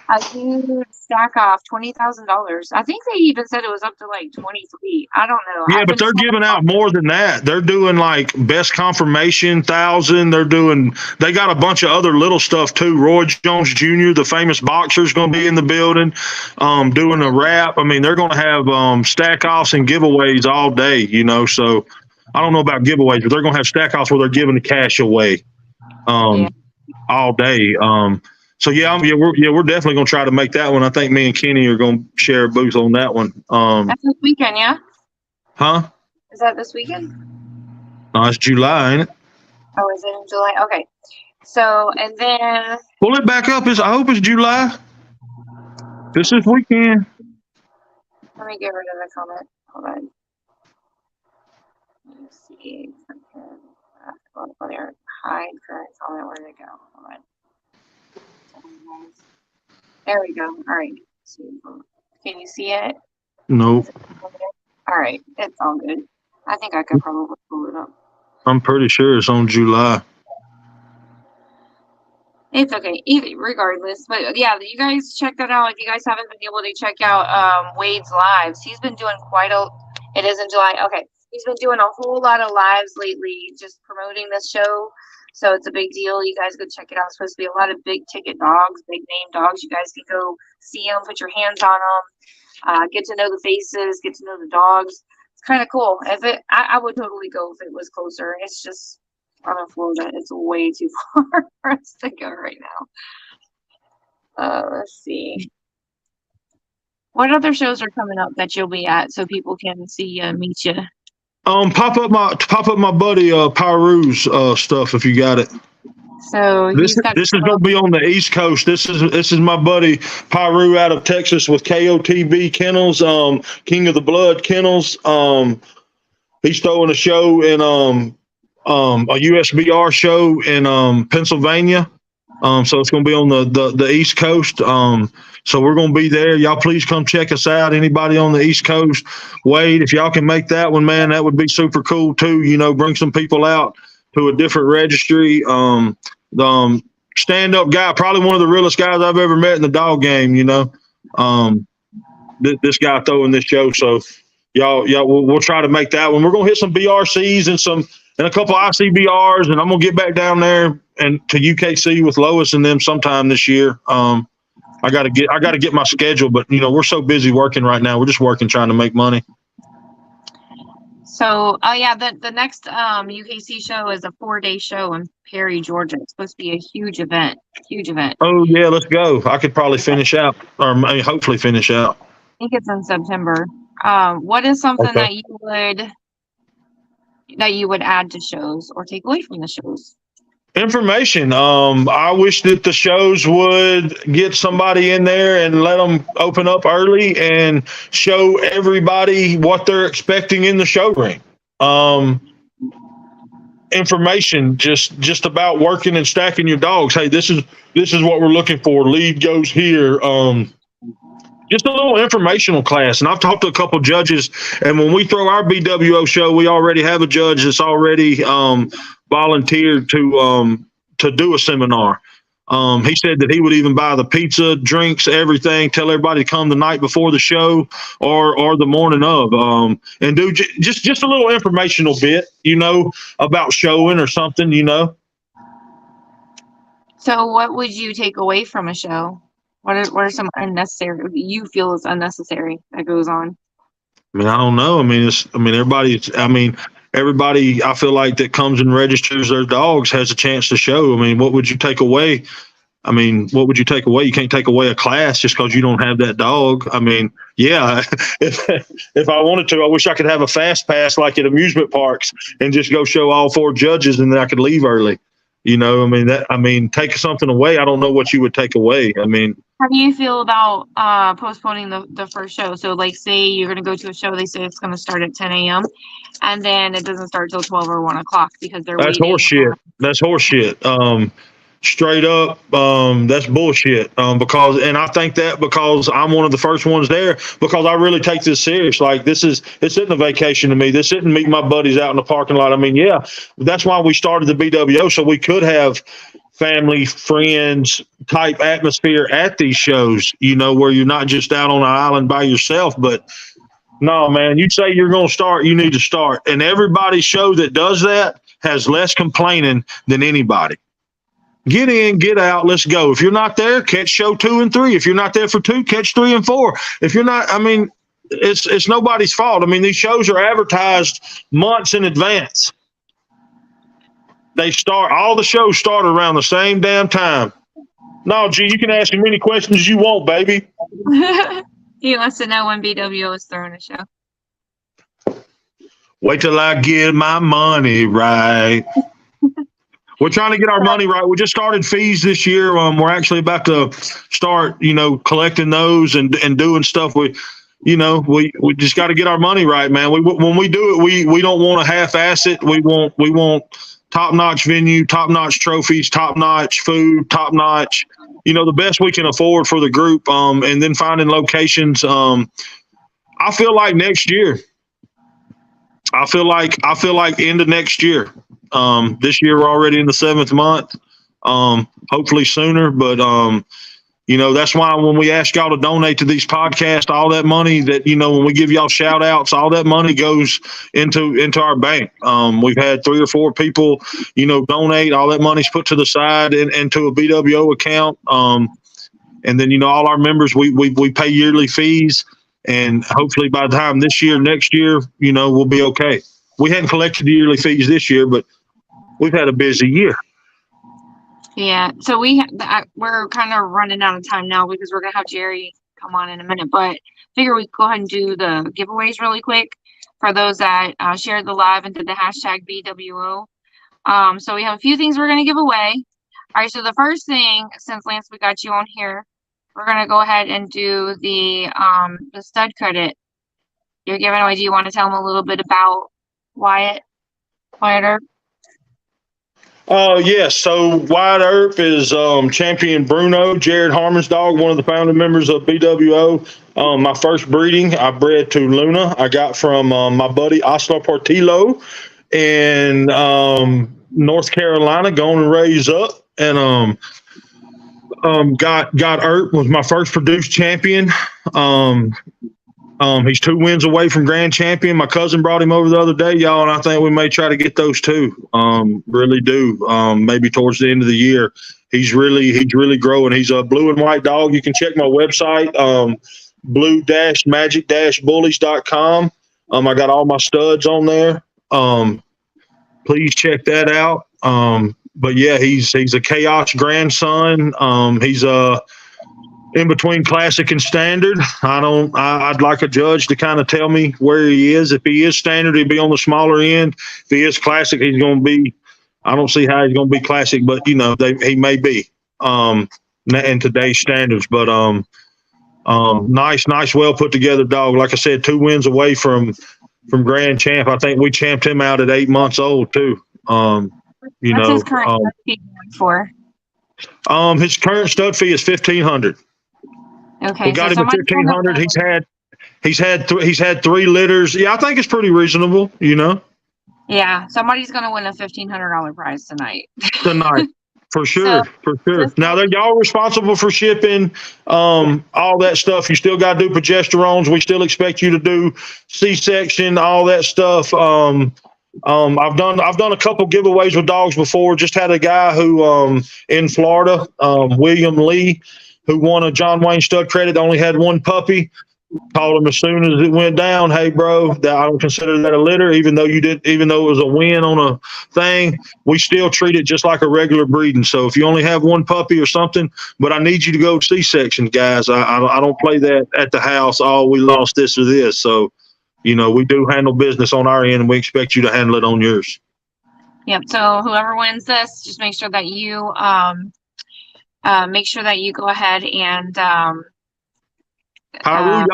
A huge stack off, $20,000. I think they even said it was up to like 23. I don't know. Yeah, but they're giving out more than that. They're doing like best confirmation 1,000. They got a bunch of other little stuff too. Roy Jones Jr., the famous boxer, is going to be in the building, doing a rap. I mean, they're going to have stack offs and giveaways all day. So I don't know about giveaways, but they're going to have stack offs where they're giving the cash away all day. So we're definitely going to try to make that one. I think me and Kenny are going to share a booth on that one. That's this weekend, yeah? Huh? Is that this weekend? No, it's July, ain't it? Oh, is it in July? Okay. So, and then pull it back up. I hope it's July. This is weekend. Let me get rid of the comment. Hold on. Let me see. Hide current comment. Where did it go? Hold on. There we go. All right. Can you see it? Nope. All right. It's all good. I think I could probably pull it up. I'm pretty sure it's on July. It's okay. Regardless. But yeah, you guys check that out. If you guys haven't been able to check out Wade's lives, he's been doing it is in July. Okay. He's been doing a whole lot of lives lately, just promoting this show. So it's a big deal. You guys go check it out. It's supposed to be a lot of big ticket dogs, big name dogs. You guys can go see them, put your hands on them, get to know the faces, get to know the dogs. It's kind of cool. I would totally go if it was closer. It's just out of Florida. It's way too far for us to go right now. Let's see. What other shows are coming up that you'll be at so people can see you and meet you? Pop up my buddy Pyru's stuff if you got it. So this is gonna be on the East Coast. This is my buddy Pyru out of Texas with KOTB Kennels, King of the Blood Kennels. He's throwing a show in a USBR show in Pennsylvania. So it's going to be on the East Coast. So we're going to be there. Y'all please come check us out. Anybody on the East Coast, Wade, if y'all can make that one, man, that would be super cool too. Bring some people out to a different registry. The stand-up guy, probably one of the realest guys I've ever met in the dog game. This guy throwing this show. So y'all, we'll try to make that one. We're going to hit some BRCs and a couple ICBRs, and I'm going to get back down there and to UKC with Lois and them sometime this year. I got to get my schedule, but we're so busy working right now. We're just working, trying to make money. So, the next UKC show is a 4-day show in Perry, Georgia. It's supposed to be a huge event. Huge event. Oh yeah, let's go. I could probably finish out, or hopefully finish out. I think it's in September. What is something that you would add to shows or take away from the shows? Information. I wish that the shows would get somebody in there and let them open up early and show everybody what they're expecting in the show ring. Information just about working and stacking your dogs. Hey, this is what we're looking for. Lead goes here. Just a little informational class. And I've talked to a couple judges, and when we throw our BWO show, we already have a judge that's already volunteered to do a seminar. He said that he would even buy the pizza, drinks, everything, tell everybody to come the night before the show or the morning of, and do just a little informational bit, about showing or something, So what would you take away from a show? What are some unnecessary you feel is unnecessary that goes on? I don't know. Everybody I feel like that comes and registers their dogs has a chance to show. What would you take away? What would you take away? You can't take away a class just because you don't have that dog. Yeah, if I wanted to, I wish I could have a fast pass like at amusement parks and just go show all 4 judges and then I could leave early. Take something away. I don't know what you would take away. How do you feel about postponing the first show? So, like, say you're going to go to a show, they say it's going to start at 10 a.m. and then it doesn't start till 12 or 1 o'clock because they're That's waiting. Horseshit. That's horseshit. Straight up, that's bullshit. And I think that because I'm one of the first ones there, because I really take this serious. Like this isn't a vacation to me. This isn't meeting my buddies out in the parking lot. Yeah, that's why we started the BWO, so we could have family, friends type atmosphere at these shows, where you're not just out on an island by yourself. But no, man, you say you're going to start, you need to start. And everybody's show that does that has less complaining than anybody. Get in, get out, let's go. If you're not there, catch show 2 and 3. If you're not there for 2, catch 3 and 4. If you're not, it's nobody's fault. These shows are advertised months in advance. All the shows start around the same damn time. No, G, you can ask as many questions as you want, baby. He wants to know when BWO is throwing a show. Wait till I get my money right. We're trying to get our money right. We just started fees this year. We're actually about to start, collecting those and doing stuff. We just got to get our money right, man. When we do it, we don't want to half-ass it. We want top-notch venue, top-notch trophies, top-notch food, top-notch, the best we can afford for the group. And then finding locations. I feel like next year. I feel like end of next year. This year we're already in the 7th month. Hopefully sooner, but that's why when we ask y'all to donate to these podcasts, all that money that when we give y'all shout outs, all that money goes into our bank. We've had 3 or 4 people donate. All that money's put to the side into a BWO account. And then all our members we pay yearly fees, and hopefully by the time next year we'll be okay. We hadn't collected the yearly fees this year, but we've had a busy year. Yeah, so we're kind of running out of time now because we're gonna have Jerry come on in a minute. But figure we go ahead and do the giveaways really quick for those that shared the live and did the hashtag BWO. So we have a few things we're gonna give away. All right, so the first thing, since Lance, we got you on here, we're gonna go ahead and do the stud credit you're giving away. Do you want to tell them a little bit about Wyatt Earp? Yes. So Wide Earp is champion Bruno, Jared Harmon's dog, one of the founding members of BWO. My first breeding, I bred to Luna. I got from my buddy Oscar Portillo in North Carolina, going to raise up, and got Earp was my first produced champion. He's 2 wins away from grand champion. My cousin brought him over the other day, y'all, and I think we may try to get those too. Really do. Maybe towards the end of the year. He's really growing. He's a blue and white dog. You can check my website, blue-magic-bullies.com. I got all my studs on there. Please check that out. But yeah, he's a chaos grandson. He's in between classic and standard. I'd like a judge to kind of tell me where he is. If he is standard, he'd be on the smaller end. If he is classic, he's going to be, I don't see how he's going to be classic, but he may be, in today's standards, but, nice, well put together dog. Like I said, 2 wins away from grand champ. I think we champed him out at 8 months old too. What's his current fee for? His current stud fee is $1,500. Okay, we got him at 1,500. He's had 3 litters. Yeah, I think it's pretty reasonable. Yeah, somebody's gonna win a $1,500 prize tonight. For sure, for sure. Now y'all responsible for shipping, all that stuff. You still got to do progesterones. We still expect you to do C-section, all that stuff. I've done a couple giveaways with dogs before. Just had a guy who in Florida, William Lee, who won a John Wayne stud credit, only had 1 puppy. Called him as soon as it went down. Hey, bro, I don't consider that a litter, even though it was a win on a thing. We still treat it just like a regular breeding. So if you only have 1 puppy or something, but I need you to go C-section, guys. I don't play that at the house. Oh, we lost this or this. So, we do handle business on our end, and we expect you to handle it on yours. Yep. So whoever wins this, just make sure that you go ahead and Pyru,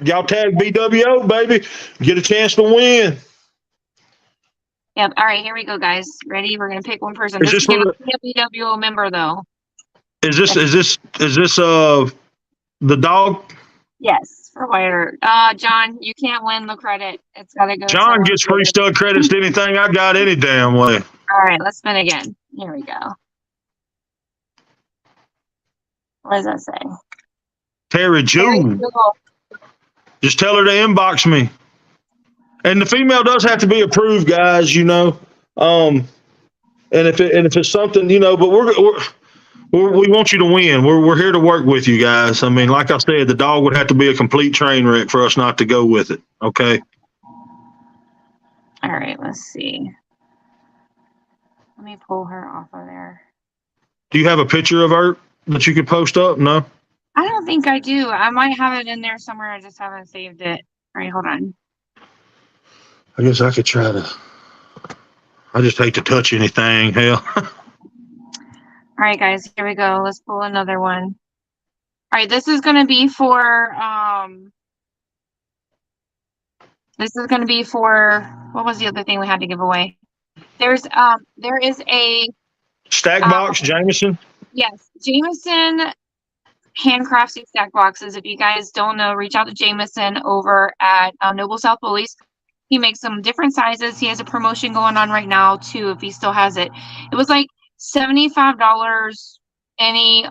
y'all tag BWO, baby. Get a chance to win. Yep. All right, here we go, guys. Ready? We're gonna pick one person. This is gonna be a BWO member, though. Is this the dog? Yes, for Whiter. John, you can't win the credit. It's gotta go. John gets free stud credits to anything I got any damn way. All right, let's spin again. Here we go. What does that say? Terry June. Just tell her to inbox me. And the female does have to be approved, guys. And if it's something, but we want you to win. We're here to work with you guys. I mean, like I said, the dog would have to be a complete train wreck for us not to go with it. Okay. All right. Let's see. Let me pull her off of there. Do you have a picture of her that you could post up? No. I don't think I do. I might have it in there somewhere. I just haven't saved it. All right, hold on. I guess I could try to. I just hate to touch anything. Hell. All right, guys, here we go. Let's pull another one. All right, this is going to be for. What was the other thing we had to give away? There is a stack box, Jameson. Yes, Jameson handcrafted stack boxes. If you guys don't know, reach out to Jameson over at Noble South Bullies. He makes some different sizes. He has a promotion going on right now too, if he still has it. It was like $75 any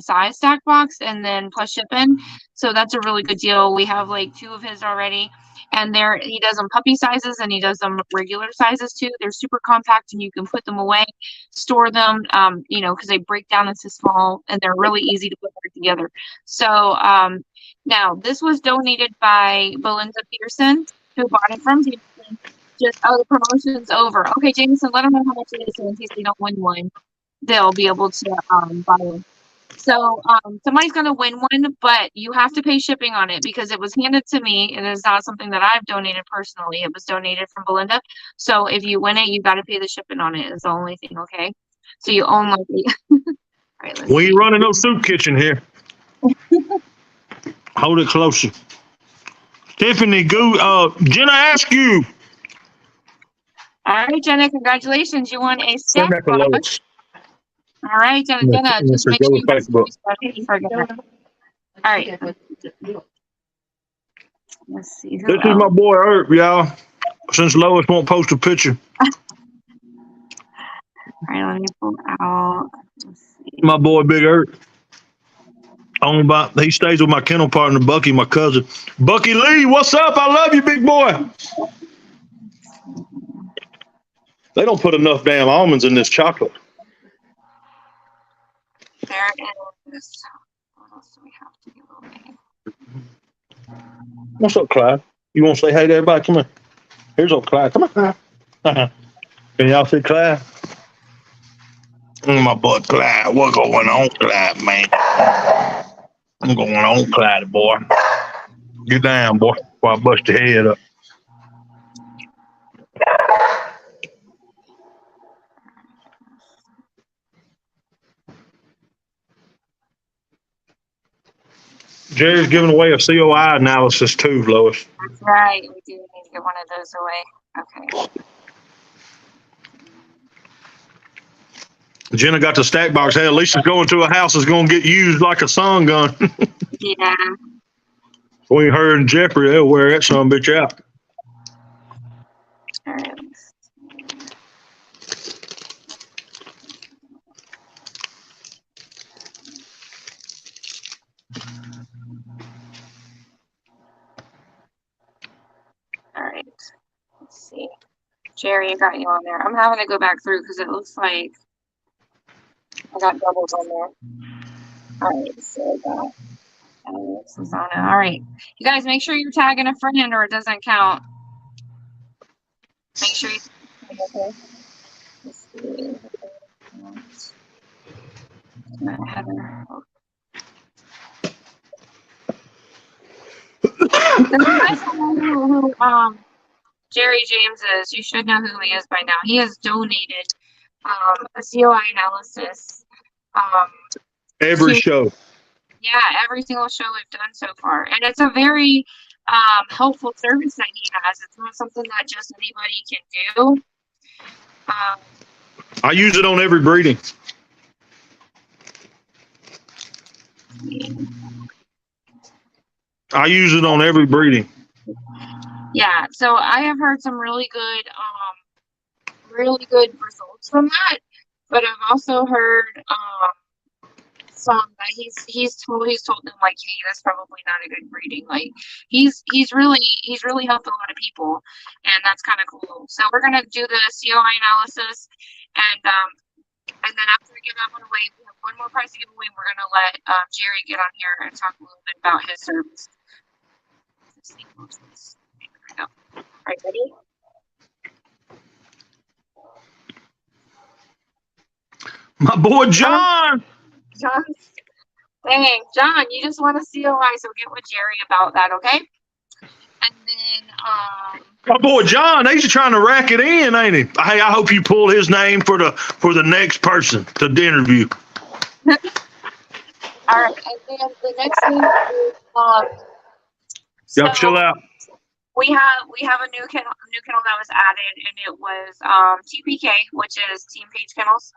size stack box, and then plus shipping. So that's a really good deal. We have like 2 of his already, and he does them puppy sizes and he does them regular sizes too. They're super compact and you can put them away, store them, because they break down into small and they're really easy to put together. So now this was donated by Belinda Peterson, who bought it from Jameson. The promotion's over. Okay, Jameson, let them know how much it is, so in case they don't win one, they'll be able to buy one. So somebody's going to win one, but you have to pay shipping on it because it was handed to me. It is not something that I've donated personally. It was donated from Belinda. So if you win it, you got to pay the shipping on it. Is the only thing, okay? So you own like All right, we ain't running no soup kitchen here. Hold it closer. Tiffany, Jenna asked you. All right, Jenna, congratulations. You won a Send stack that to box. Lois. All right, Jenna, just make Go sure with you guys Facebook. All right. Let's see. Who This is my else? boy Herb, y'all. Since Lois won't post a picture. All right, let me pull out. Let's see. My boy Big Herb. He stays with my kennel partner, Bucky, my cousin. Bucky Lee, what's up? I love you, big boy. They don't put enough damn almonds in this chocolate. There is. What else do we have to give away? What's up, Clyde? You want to say hey to everybody? Come here. Here's old Clyde. Come on. Can y'all see Clyde? My boy Clyde. What's going on, Clyde, man? What's going on, Clyde, boy? Get down, boy, before I bust your head up. Jerry's giving away a COI analysis too, Lois. That's right. We do need to get one of those away. Okay. Jenna got the stack box. Hey, at least it's going to a house that's going to get used like a sun gun. Yeah. Between her and Jeffrey, they'll wear that son of a bitch out. All right. All right. Let's see. Jerry, I got you on there. I'm having to go back through because it looks like I got doubles on there. All right. So I got Alex, Susanna. All right. You guys make sure you're tagging a friend or it doesn't count. Make sure you okay. Let's see. Heather. You guys don't know who Jerry James is. You should know who he is by now. He has donated a COI analysis. Every show. Yeah, every single show we've done so far. And it's a very helpful service that he has. It's not something that just anybody can do. I use it on every breeding. I use it on every breeding. Yeah, so I have heard some really good results from that. But I've also heard some that he's told them like, hey, that's probably not a good breeding. Like he's really helped a lot of people, and that's kind of cool. So we're gonna do the COI analysis, and then after we give that one away, we have one more prize to give away. We're gonna let Jerry get on here and talk a little bit about his service. All right, ready? My boy John. John, dang, John, you just want a COI, so get with Jerry about that, okay? And then my boy John, he's trying to rack it in, ain't he? Hey, I hope you pull his name for the next person to interview. All right, and then the next thing is y'all chill out. We have a new kennel that was added, and it was TPK, which is Team Page Kennels.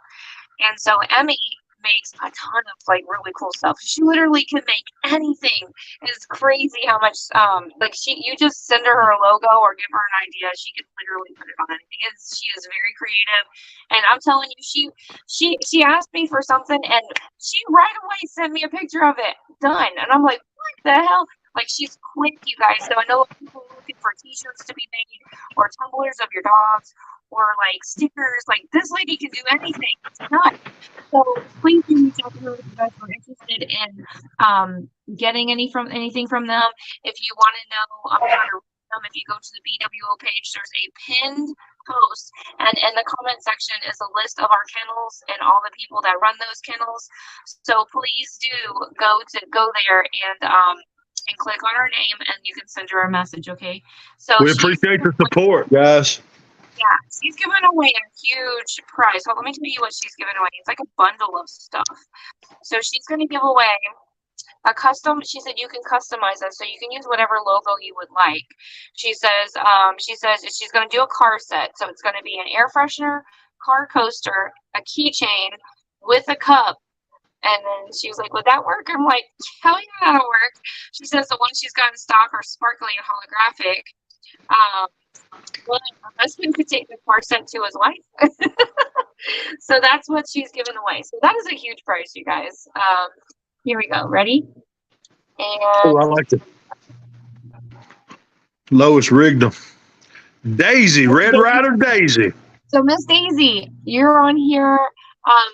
And so Emmy makes a ton of like really cool stuff. She literally can make anything. It's crazy how much you just send her a logo or give her an idea, she can literally put it on anything. She is very creative, and I'm telling you, she asked me for something and she right away sent me a picture of it done, and I'm like, what the hell? Like, she's quick, you guys. So I know people are looking for t-shirts to be made or tumblers of your dogs or like stickers. Like, this lady can do anything. It's nuts. So please do reach out to her if you guys are interested in getting anything from them. If you want to know how to reach them, if you go to the BWO page, there's a pinned post, and in the comment section is a list of our kennels and all the people that run those kennels. So please do go there and click on her name, and you can send her a message, okay? So we appreciate the support, guys. Yeah, she's giving away a huge prize. So let me tell you what she's giving away. It's like a bundle of stuff. So she's going to give away she said you can customize it, so you can use whatever logo you would like. She says she's going to do a car set, so it's going to be an air freshener, car coaster, a keychain with a cup. And then she was like, would that work? I'm like, hell yeah, that'll work. She says the ones she's got in stock are sparkly and holographic. Well, her husband could take the car set to his wife. So that's what she's giving away. So that is a huge price, you guys. Here we go. Ready? Oh, I And like it. Lois rigged them. Daisy, Red Rider Daisy. so Miss Daisy, you're on here.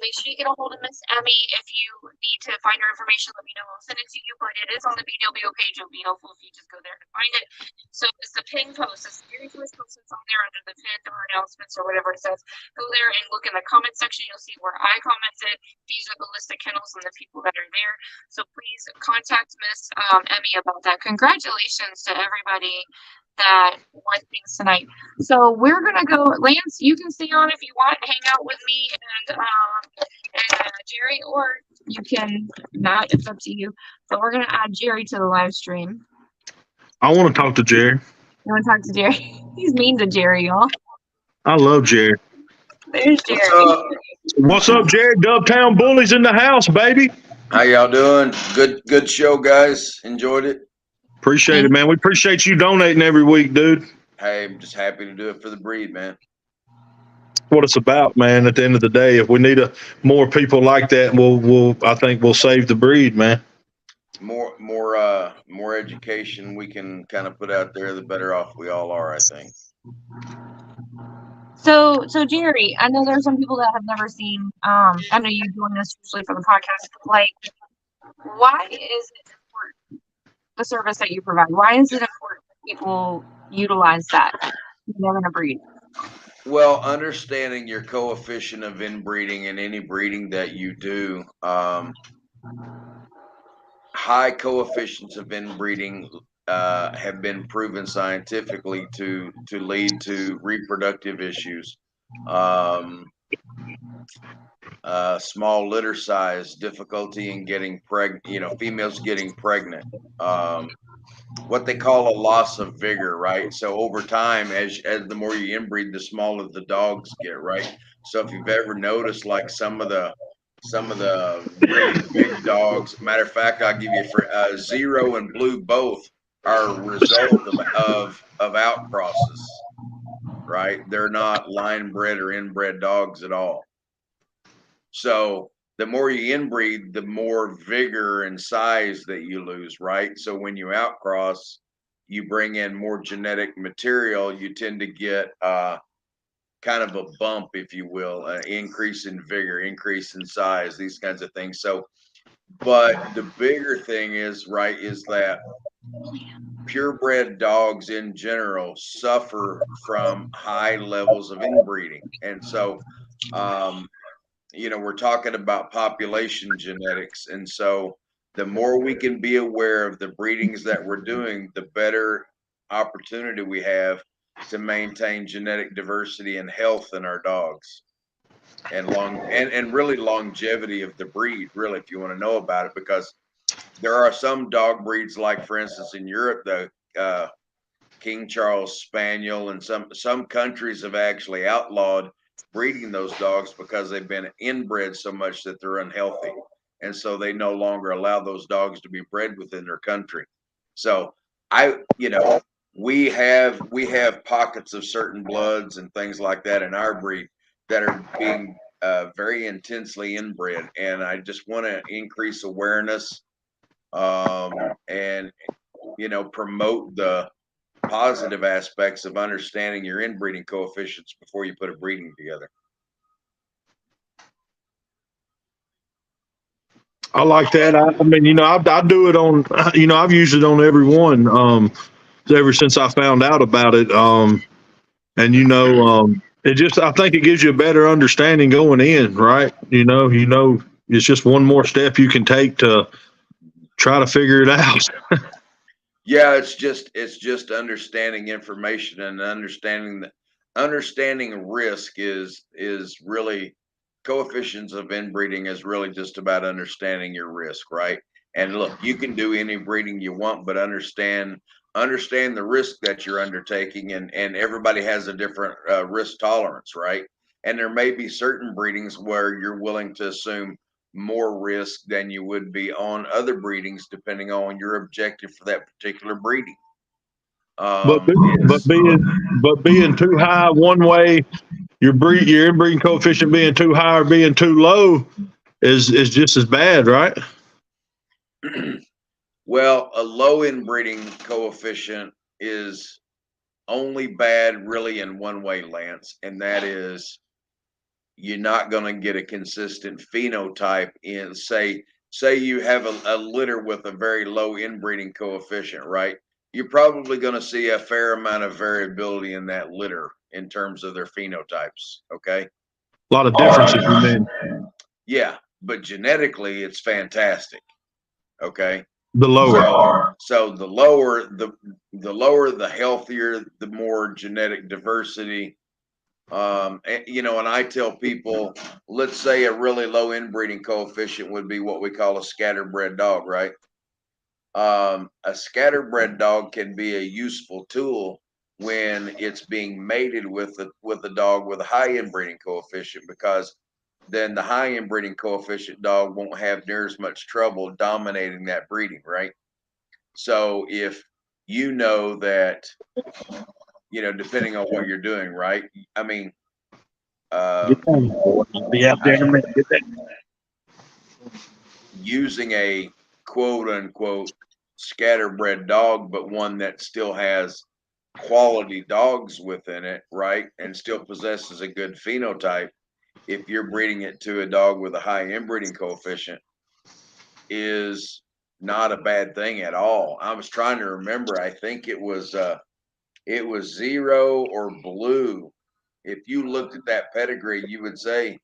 Make sure you get a hold of Miss Emmy. If you need to find her information, let me know. I'll send it to you, but it is on the BWO page. It'll be helpful if you just go there to find it. So it's the pin post. It's the very first post that's on there under the pin or announcements or whatever it says. Go there and look in the comment section. You'll see where I commented. These are the list of kennels and the people that are there. So please contact Miss Emmy about that. Congratulations to everybody that won things tonight. So we're gonna go. Lance, you can stay on if you want, hang out with me and Jerry, or you can not. It's up to you. But we're gonna add Jerry to the live stream. I want to talk to Jerry. You want to talk to Jerry? He's mean to Jerry, y'all. I love Jerry. There's Jerry. What's up, Jerry? Dubtown Bullies in the house, baby. How y'all doing? Good show, guys. Enjoyed it. Appreciate it, man. We appreciate you donating every week, dude. Hey, I'm just happy to do it for the breed, man. What it's about, man. At the end of the day, if we need more people like that, I think we'll save the breed, man. More education we can kind of put out there, the better off we all are, I think. So Jerry, I know there's some people that have never seen. I know you join us usually for the podcast. Like, why is it important, the service that you provide? Why is it important that people utilize that when they're going to breed? Well, understanding your coefficient of inbreeding in any breeding that you do, high coefficients of inbreeding have been proven scientifically to lead to reproductive issues. Small litter size, difficulty in getting pregnant, females getting pregnant, what they call a loss of vigor, right? So over time, as the more you inbreed, the smaller the dogs get, right? So if you've ever noticed, like some of the really big dogs, matter of fact, I'll give you Zero and Blue both are a result of outcrosses, right? They're not line bred or inbred dogs at all. So the more you inbreed, the more vigor and size that you lose, right? So when you outcross, you bring in more genetic material, you tend to get kind of a bump, if you will, increase in vigor, increase in size, these kinds of things. So, but the bigger thing is, right, is that purebred dogs in general suffer from high levels of inbreeding. And so, we're talking about population genetics. And so the more we can be aware of the breedings that we're doing, the better opportunity we have to maintain genetic diversity and health in our dogs and really longevity of the breed, really, if you want to know about it, because there are some dog breeds, like for instance in Europe, the King Charles Spaniel, and some countries have actually outlawed breeding those dogs because they've been inbred so much that they're unhealthy, and so they no longer allow those dogs to be bred within their country. So we have pockets of certain bloods and things like that in our breed that are being very intensely inbred, and I just want to increase awareness and promote the positive aspects of understanding your inbreeding coefficients before you put a breeding together. I like that. I mean, I do it on, I've used it on every one ever since I found out about it. And it just, I think it gives you a better understanding going in, right? It's just one more step you can take to try to figure it out. Yeah, it's just understanding information and understanding risk is really, coefficients of inbreeding is really just about understanding your risk, right? And look, you can do any breeding you want, but understand the risk that you're undertaking, and everybody has a different risk tolerance, right? And there may be certain breedings where you're willing to assume more risk than you would be on other breedings, depending on your objective for that particular breeding. But being too high one way, your inbreeding coefficient being too high or being too low is just as bad, right? Well, a low inbreeding coefficient is only bad really in one way, Lance, and that is you're not going to get a consistent phenotype in, say you have a litter with a very low inbreeding coefficient, right? You're probably going to see a fair amount of variability in that litter in terms of their phenotypes. Okay. A lot of differences, you mean? Yeah, but genetically it's fantastic. Okay. The lower. So the lower, the healthier, the more genetic diversity. And I tell people, let's say a really low inbreeding coefficient would be what we call a scatterbred dog, right? A scatterbred dog can be a useful tool when it's being mated with a dog with a high inbreeding coefficient, because then the high inbreeding coefficient dog won't have near as much trouble dominating that breeding, right? So if you know that, depending on what you're doing, right? I mean, Be out there in a minute. Get that. using a quote unquote scatterbred dog, but one that still has quality dogs within it, right? And still possesses a good phenotype. If you're breeding it to a dog with a high inbreeding coefficient, is not a bad thing at all. I was trying to remember. I think it was Zero or Blue. If you looked at that pedigree, you would say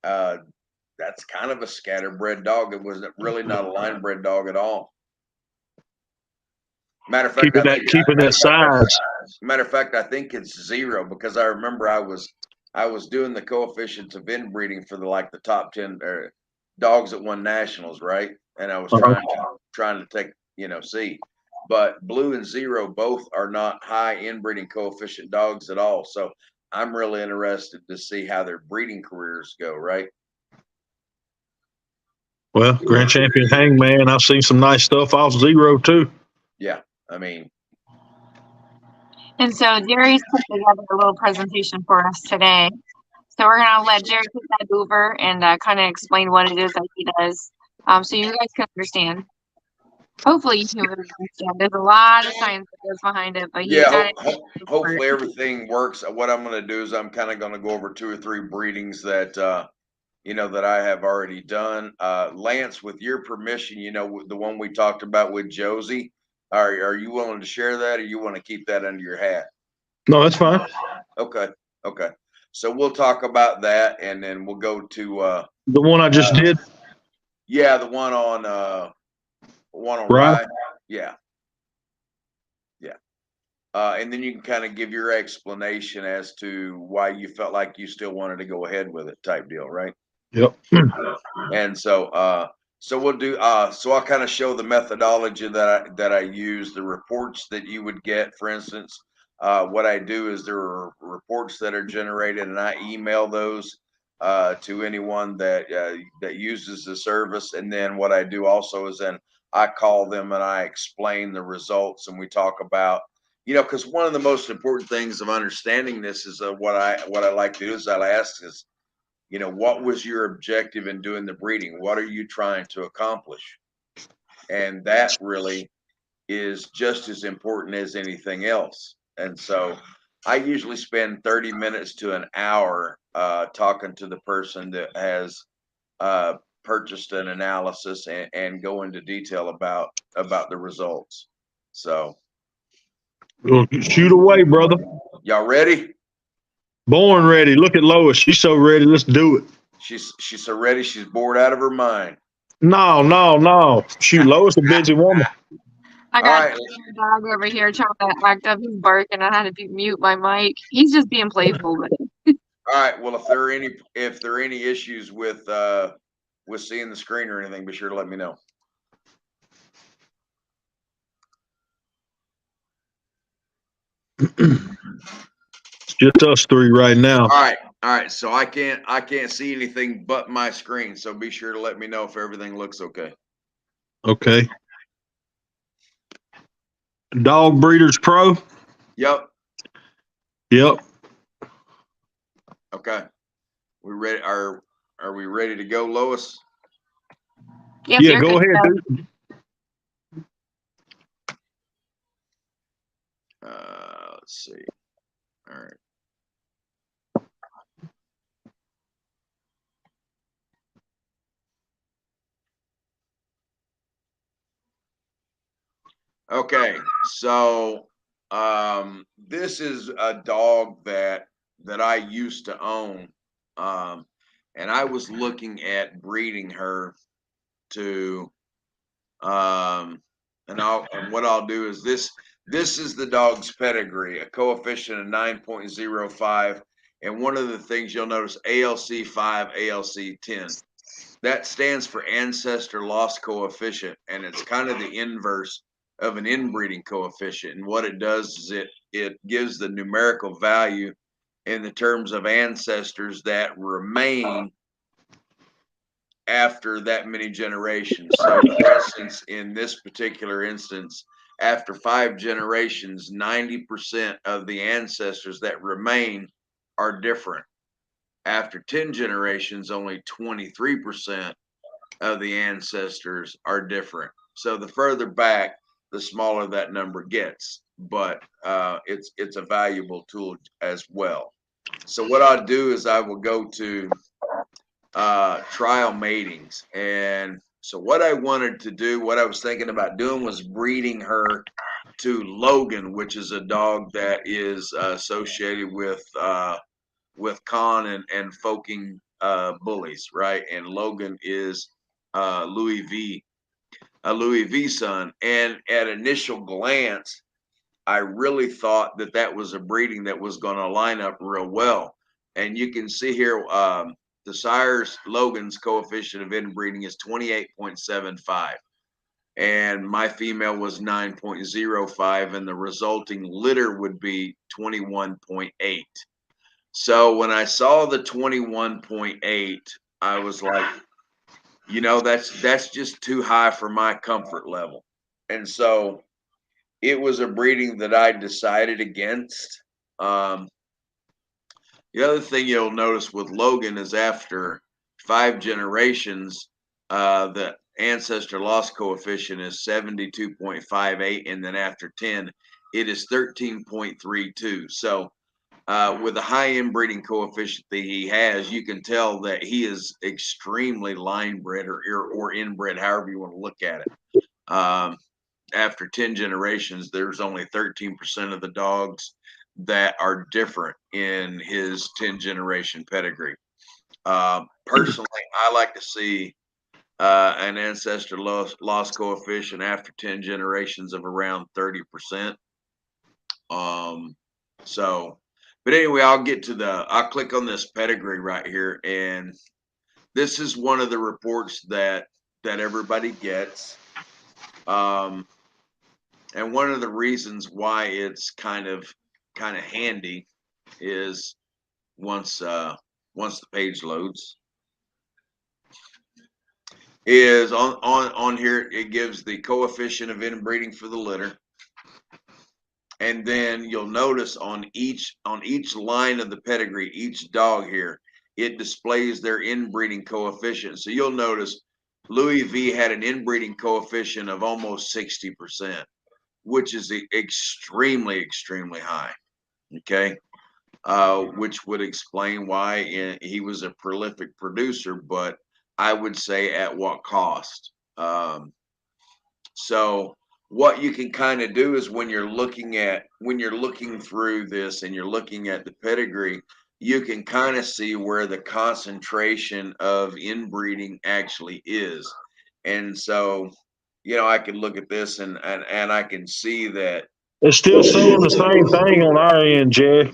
that's kind of a scatterbred dog. It was really not a line bred dog at all. Matter of fact, keeping that size. Matter of fact, I think it's Zero, because I remember I was doing the coefficients of inbreeding for the top 10 dogs that won nationals, right? And I was trying to take see. But Blue and Zero both are not high inbreeding coefficient dogs at all. So I'm really interested to see how their breeding careers go, right? Well, Grand Champion Hangman, I've seen some nice stuff off Zero too. Yeah, I mean. And so Jerry's put together a little presentation for us today. So we're going to let Jerry take that over and kind of explain what it is that he does, so you guys can understand. Hopefully you can understand. There's a lot of science that goes behind it, but hopefully everything works. What I'm going to do is I'm kind of going to go over 2 or 3 breedings that that I have already done. Lance, with your permission, the one we talked about with Josie, are you willing to share that, or you want to keep that under your hat? No, that's fine. Okay. So we'll talk about that, and then we'll go to the one I just did. Yeah, the one on Rye. Yeah. And then you can kind of give your explanation as to why you felt like you still wanted to go ahead with it, type deal, right? Yep. And so we'll do. So I'll kind of show the methodology that I use, the reports that you would get. For instance, what I do is there are reports that are generated, and I email those to anyone that uses the service. And then what I do also is then I call them and I explain the results, and we talk about, because one of the most important things of understanding this is what I like to do is I'll ask is, what was your objective in doing the breeding? What are you trying to accomplish? And that really is just as important as anything else. And so I usually spend 30 minutes to an hour talking to the person that has purchased an analysis and go into detail about the results. So shoot away, brother. Y'all ready? Born ready. Look at Lois. She's so ready. Let's do it. She's so ready. She's bored out of her mind. No. Shoot, Lois, a busy woman. I got a dog over here trying to act up. He's barking. I had to mute my mic. He's just being playful with it. All right. Well, if there are any issues with seeing the screen or anything, be sure to let me know. It's just us three right now. All right. So I can't see anything but my screen. So be sure to let me know if everything looks okay. Okay. Dog Breeders Pro. Yep. Yep. Okay. We ready? Are we ready to go, Lois? Yep, Yeah, you're go good. ahead, dude. Let's see. All right. Okay, so this is a dog that I used to own, and I was looking at breeding her to, and what I'll do is this is the dog's pedigree, a coefficient of 9.05, and one of the things you'll notice ALC 5, ALC 10. That stands for ancestor loss coefficient, and it's kind of the inverse of an inbreeding coefficient. And what it does is it gives the numerical value in the terms of ancestors that remain after that many generations. So for instance, in this particular instance, after 5 generations, 90% of the ancestors that remain are different. After 10 generations, only 23% of the ancestors are different. So the further back, the smaller that number gets, but it's a valuable tool as well. So what I'll do is I will go to trial matings. And so what I wanted to do, what I was thinking about doing was breeding her to Logan, which is a dog that is associated with Con and Folking Bullies, right? And Logan is Louis V, a Louis V son. And at initial glance, I really thought that that was a breeding that was going to line up real well. And you can see here, the sire's Logan's coefficient of inbreeding is 28.75. And my female was 9.05, and the resulting litter would be 21.8. So when I saw the 21.8, I was like, you know, that's just too high for my comfort level. And so it was a breeding that I decided against. The other thing you'll notice with Logan is after 5 generations, the ancestor loss coefficient is 72.58, and then after 10, it is 13.32. So with the high inbreeding coefficient that he has, you can tell that he is extremely line bred or inbred, however you want to look at it. After 10 generations, there's only 13% of the dogs that are different in his 10 generation pedigree. Personally, I like to see an ancestor loss coefficient after 10 generations of around 30%. But anyway, I'll click on this pedigree right here. And this is one of the reports that everybody gets. And one of the reasons why it's kind of handy is once the page loads, is on here, it gives the coefficient of inbreeding for the litter. And then you'll notice on each line of the pedigree, each dog here, it displays their inbreeding coefficient. So you'll notice Louis V had an inbreeding coefficient of almost 60%, which is extremely, extremely high. Okay. Which would explain why he was a prolific producer, but I would say at what cost. So what you can kind of do is when you're looking through this and you're looking at the pedigree, you can kind of see where the concentration of inbreeding actually is. And so, you know, I can look at this and I can see that It's still showing the same thing on our end, Jerry.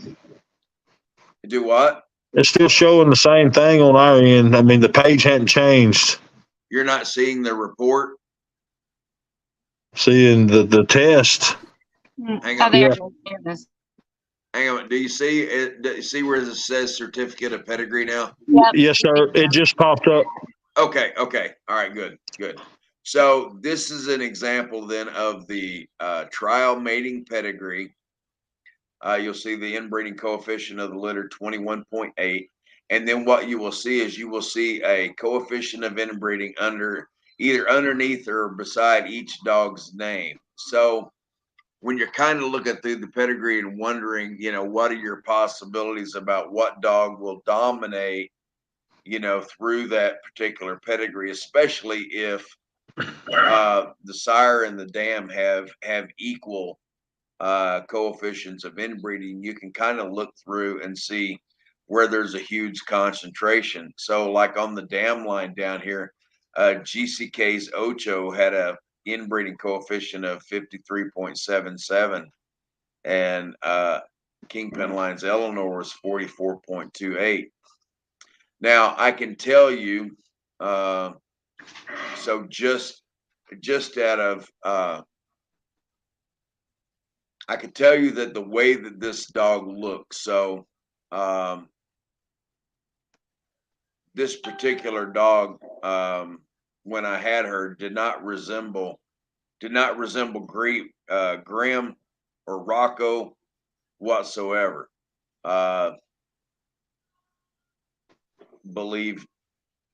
do what? It's still showing the same thing on our end. I mean, the page hadn't changed. You're not seeing the report? Seeing the test. Hang Oh, on. there Yeah. it is. There it is. hang on. Do you see it? Do you see where it says certificate of pedigree now? Yep. Yes, sir. It just popped up. Okay. Okay. All right. Good. Good. So this is an example then of the trial mating pedigree. You'll see the inbreeding coefficient of the litter 21.8. And then what you will see is you will see a coefficient of inbreeding either underneath or beside each dog's name. So when you're kind of looking through the pedigree and wondering, what are your possibilities about what dog will dominate, through that particular pedigree, especially if the sire and the dam have equal coefficients of inbreeding, you can kind of look through and see where there's a huge concentration. So, like on the dam line down here, GCK's Ocho had a inbreeding coefficient of 53.77, and Kingpin Line's Eleanor was 44.28. Now, I can tell you, so just out of I can tell you that the way that this dog looks, so this particular dog, when I had her, did not resemble Grim or Rocco whatsoever. Believe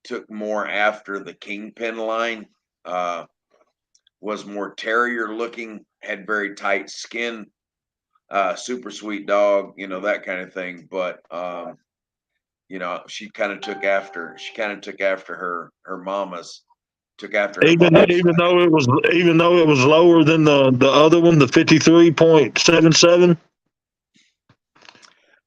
took more after the Kingpin line. Was more terrier looking, had very tight skin, super sweet dog, that kind of thing. But she kind of took after her mama's, took after her Even mama's. even though it was lower than the other one, the 53.77.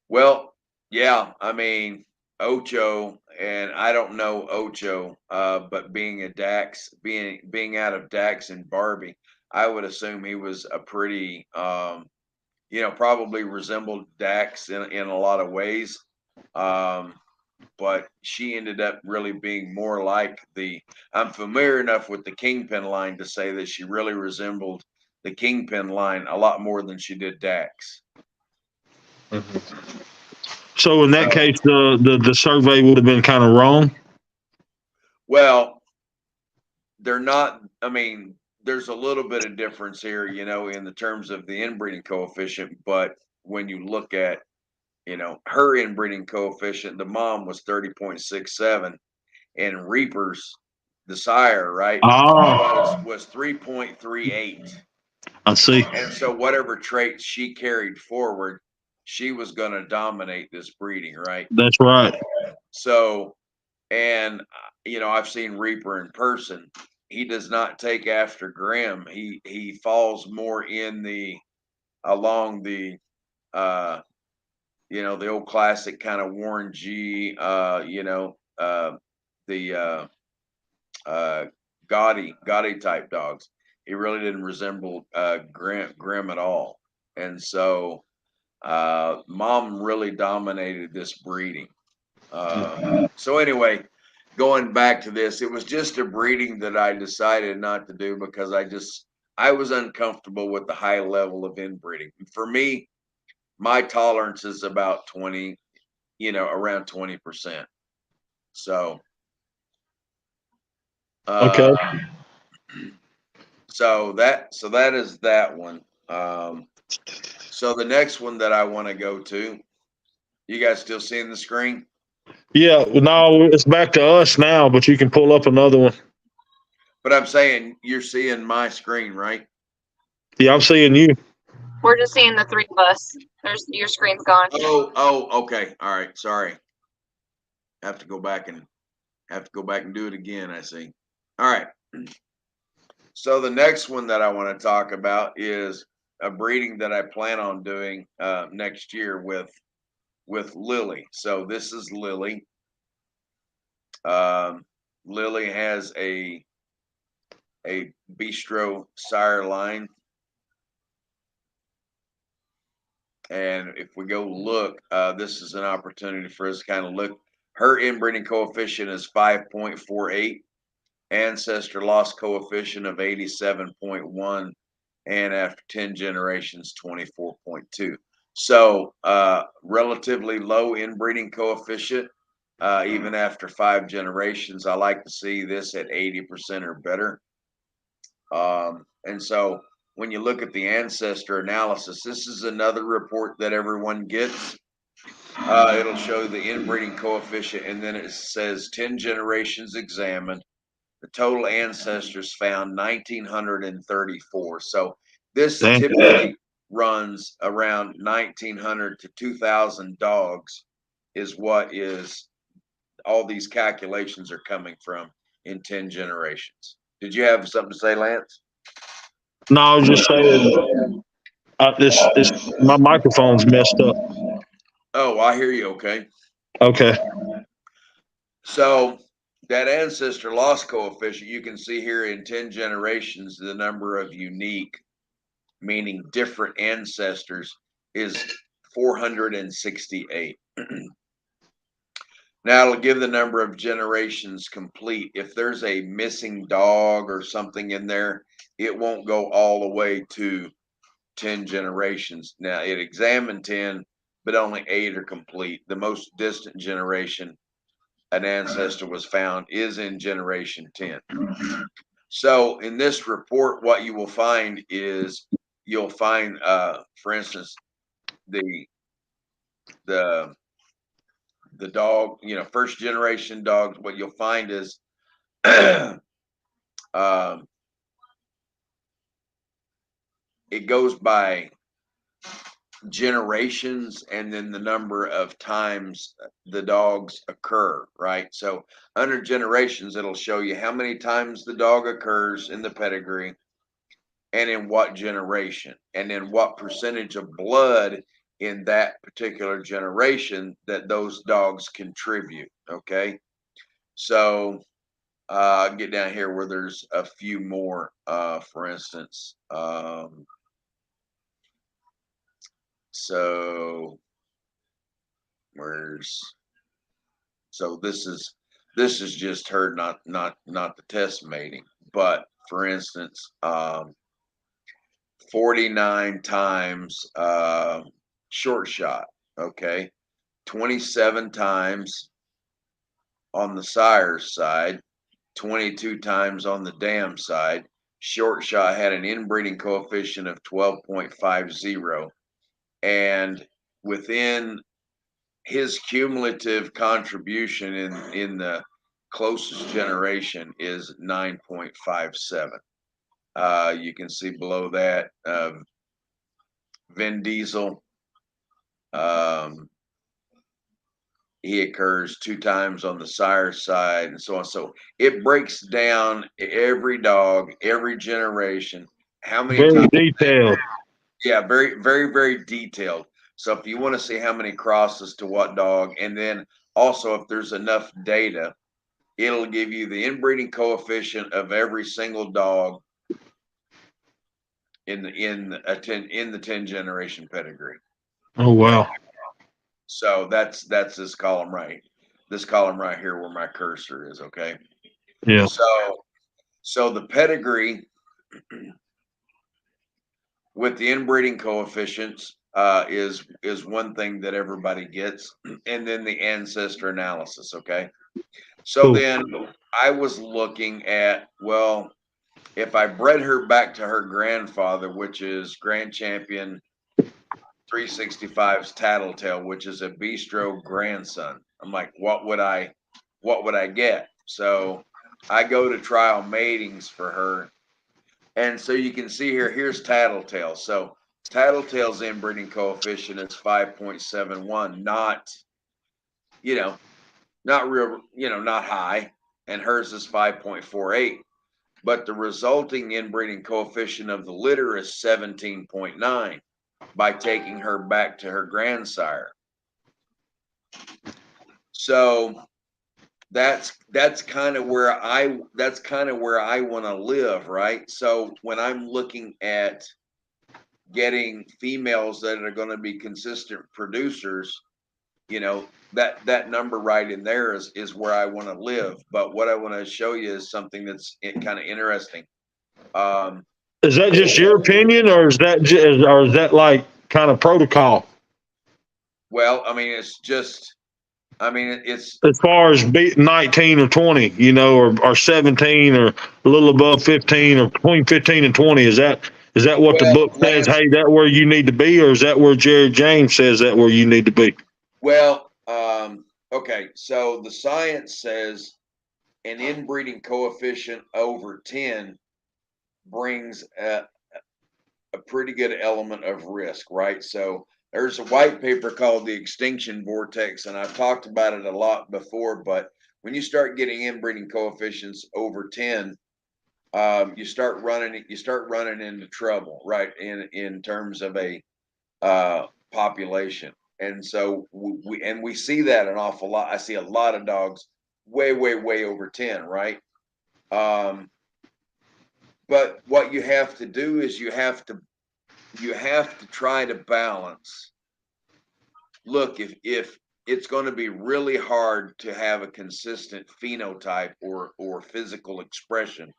Well, yeah, I mean, Ocho, and I don't know Ocho, but being out of Dax and Barbie, I would assume he was a pretty, probably resembled Dax in a lot of ways. But she ended up really being more like I'm familiar enough with the Kingpin line to say that she really resembled the Kingpin line a lot more than she did Dax. So in that case, the survey would have been kind of wrong. Well, they're not. I mean, there's a little bit of difference here, in the terms of the inbreeding coefficient. But when you look at, her inbreeding coefficient, the mom was 30.67, and Reaper's, the sire, right, was 3.38. I see. And so whatever traits she carried forward, she was going to dominate this breeding, right? That's right. So, and I've seen Reaper in person. He does not take after Grimm. He falls more along the the old classic kind of Warren G. The Gotti type dogs. He really didn't resemble Grimm at all, and so Mom really dominated this breeding. So anyway, going back to this, it was just a breeding that I decided not to do because I was uncomfortable with the high level of inbreeding. For me, my tolerance is about 20, around 20%. So Okay. So that is that one. So the next one that I want to go to, you guys still seeing the screen? Yeah. No, it's back to us now, but you can pull up another one. But I'm saying you're seeing my screen, right? Yeah, I'm seeing you. We're just seeing the three of us. Your screen's gone. Oh, okay. All right. Sorry. Have to go back and do it again, I see. All right. So the next one that I want to talk about is a breeding that I plan on doing next year with Lily. So this is Lily. Lily has a bistro sire line. And if we go look, this is an opportunity for us to kind of look. Her inbreeding coefficient is 5.48, ancestor loss coefficient of 87.1, and after 10 generations, 24.2. So relatively low inbreeding coefficient, even after 5 generations. I like to see this at 80% or better. And so when you look at the ancestor analysis, this is another report that everyone gets. It'll show the inbreeding coefficient, and then it says 10 generations examined. The total ancestors found 1,934. So this typically runs around 1,900 to 2,000 dogs is what is all these calculations are coming from in 10 generations. Did you have something to say, Lance? No, I was just saying this my microphone's messed up. Oh, I hear you. Okay. Okay. So that ancestor loss coefficient, you can see here in 10 generations, the number of unique, meaning different ancestors, is 468. Now it'll give the number of generations complete. If there's a missing dog or something in there, it won't go all the way to 10 generations. Now it examined 10, but only 8 are complete. The most distant generation an ancestor was found is in generation 10. So in this report, what you will find is you'll find, for instance, the dog, first generation dogs. What you'll find is it goes by generations and then the number of times the dogs occur, right? So under generations, it'll show you how many times the dog occurs in the pedigree and in what generation, and then what percentage of blood in that particular generation that those dogs contribute. Okay. So get down here where there's a few more, for instance. So this is just her, not the test mating, but for instance, 49 times short shot, okay, 27 times on the sire's side, 22 times on the dam side. Short shot had an inbreeding coefficient of 12.50, and within his cumulative contribution in the closest generation is 9.57. You can see below that Vin Diesel. He occurs 2 times on the sire side and so on. So it breaks down every dog, every generation, how many Very times. detailed. Yeah, very, very, very detailed. So if you want to see how many crosses to what dog, and then also if there's enough data, it'll give you the inbreeding coefficient of every single dog in the 10 generation pedigree. Oh wow. So that's this column right here where my cursor is. Okay. Yeah. So the pedigree with the inbreeding coefficients is one thing that everybody gets, and then the ancestor analysis. Okay. So Cool. then I was looking at, well, if I bred her back to her grandfather, which is Grand Champion 365's Tattletale, which is a bistro grandson, I'm like, what would I get? So I go to trial matings for her. And so you can see here, here's Tattletale. So Tattletale's inbreeding coefficient is 5.71, not real, not high. And hers is 5.48. But the resulting inbreeding coefficient of the litter is 17.9 by taking her back to her grandsire. So that's kind of where I want to live, right? So when I'm looking at getting females that are going to be consistent producers, that number right in there is where I want to live. But what I want to show you is something that's kind of interesting. Is that just your opinion, or is that like kind of protocol? Well, I mean, it's just, I mean, it's As far as 19 or 20, you know, or 17 or a little above 15 or between 15 and 20, is that what the well, book says? Lance. Hey, that where you need to be, or is that where Jerry James says that where you need to be? Well, okay. So the science says an inbreeding coefficient over 10 brings a pretty good element of risk, right? So there's a white paper called the Extinction Vortex, and I've talked about it a lot before. But when you start getting inbreeding coefficients over 10, you start running into trouble, right? In terms of a population, and so we see that an awful lot. I see a lot of dogs way over 10, right? Um, but what you have to do is you have to try to balance. Look, if it's going to be really hard to have a consistent phenotype or physical expression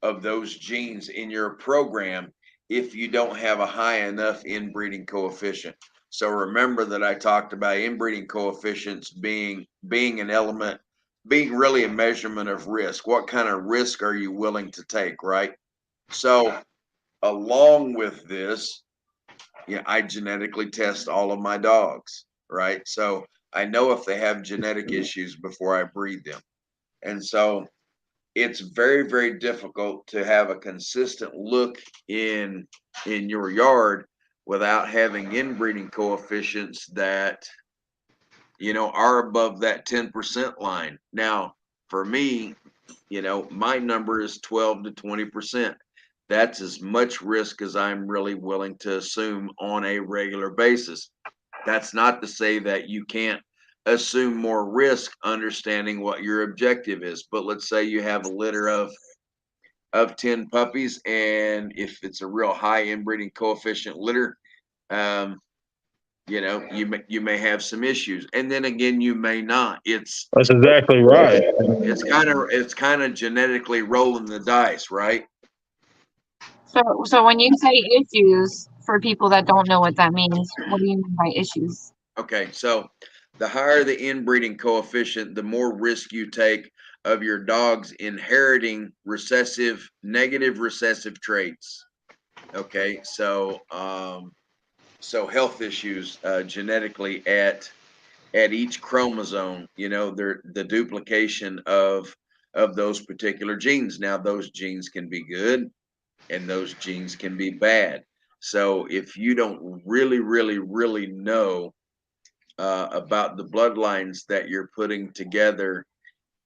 of those genes in your program if you don't have a high enough inbreeding coefficient. So remember that I talked about inbreeding coefficients being an element, being really a measurement of risk. What kind of risk are you willing to take, right? So along with this, yeah, I genetically test all of my dogs, right? So I know if they have genetic issues before I breed them. And so it's very difficult to have a consistent look in your yard without having inbreeding coefficients that are above that 10% line. Now, for me, my number is 12 to 20%. That's as much risk as I'm really willing to assume on a regular basis. That's not to say that you can't assume more risk understanding what your objective is. But let's say you have a litter of 10 puppies, and if it's a real high inbreeding coefficient litter, um, you may have some issues, and then again you may not. That's exactly right. It's kind of genetically rolling the dice, right? So when you say issues, for people that don't know what that means, what do you mean by issues? Okay, so the higher the inbreeding coefficient, the more risk you take of your dog's inheriting negative recessive traits. Okay, so health issues genetically at each chromosome, they're the duplication of those particular genes. Now those genes can be good and those genes can be bad. So if you don't really know about the bloodlines that you're putting together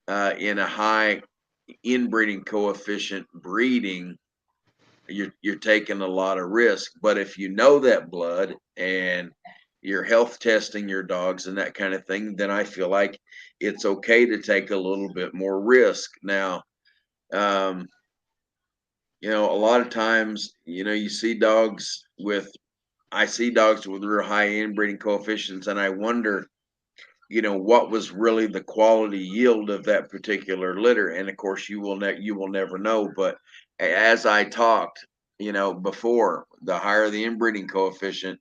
in a high inbreeding coefficient breeding, you're taking a lot of risk. But if you know that blood and you're health testing your dogs and that kind of thing, then I feel like it's okay to take a little bit more risk. Now, a lot of times, I see dogs with real high inbreeding coefficients, and I wonder, what was really the quality yield of that particular litter. And of course, you will never know. But as I talked, before, the higher the inbreeding coefficient,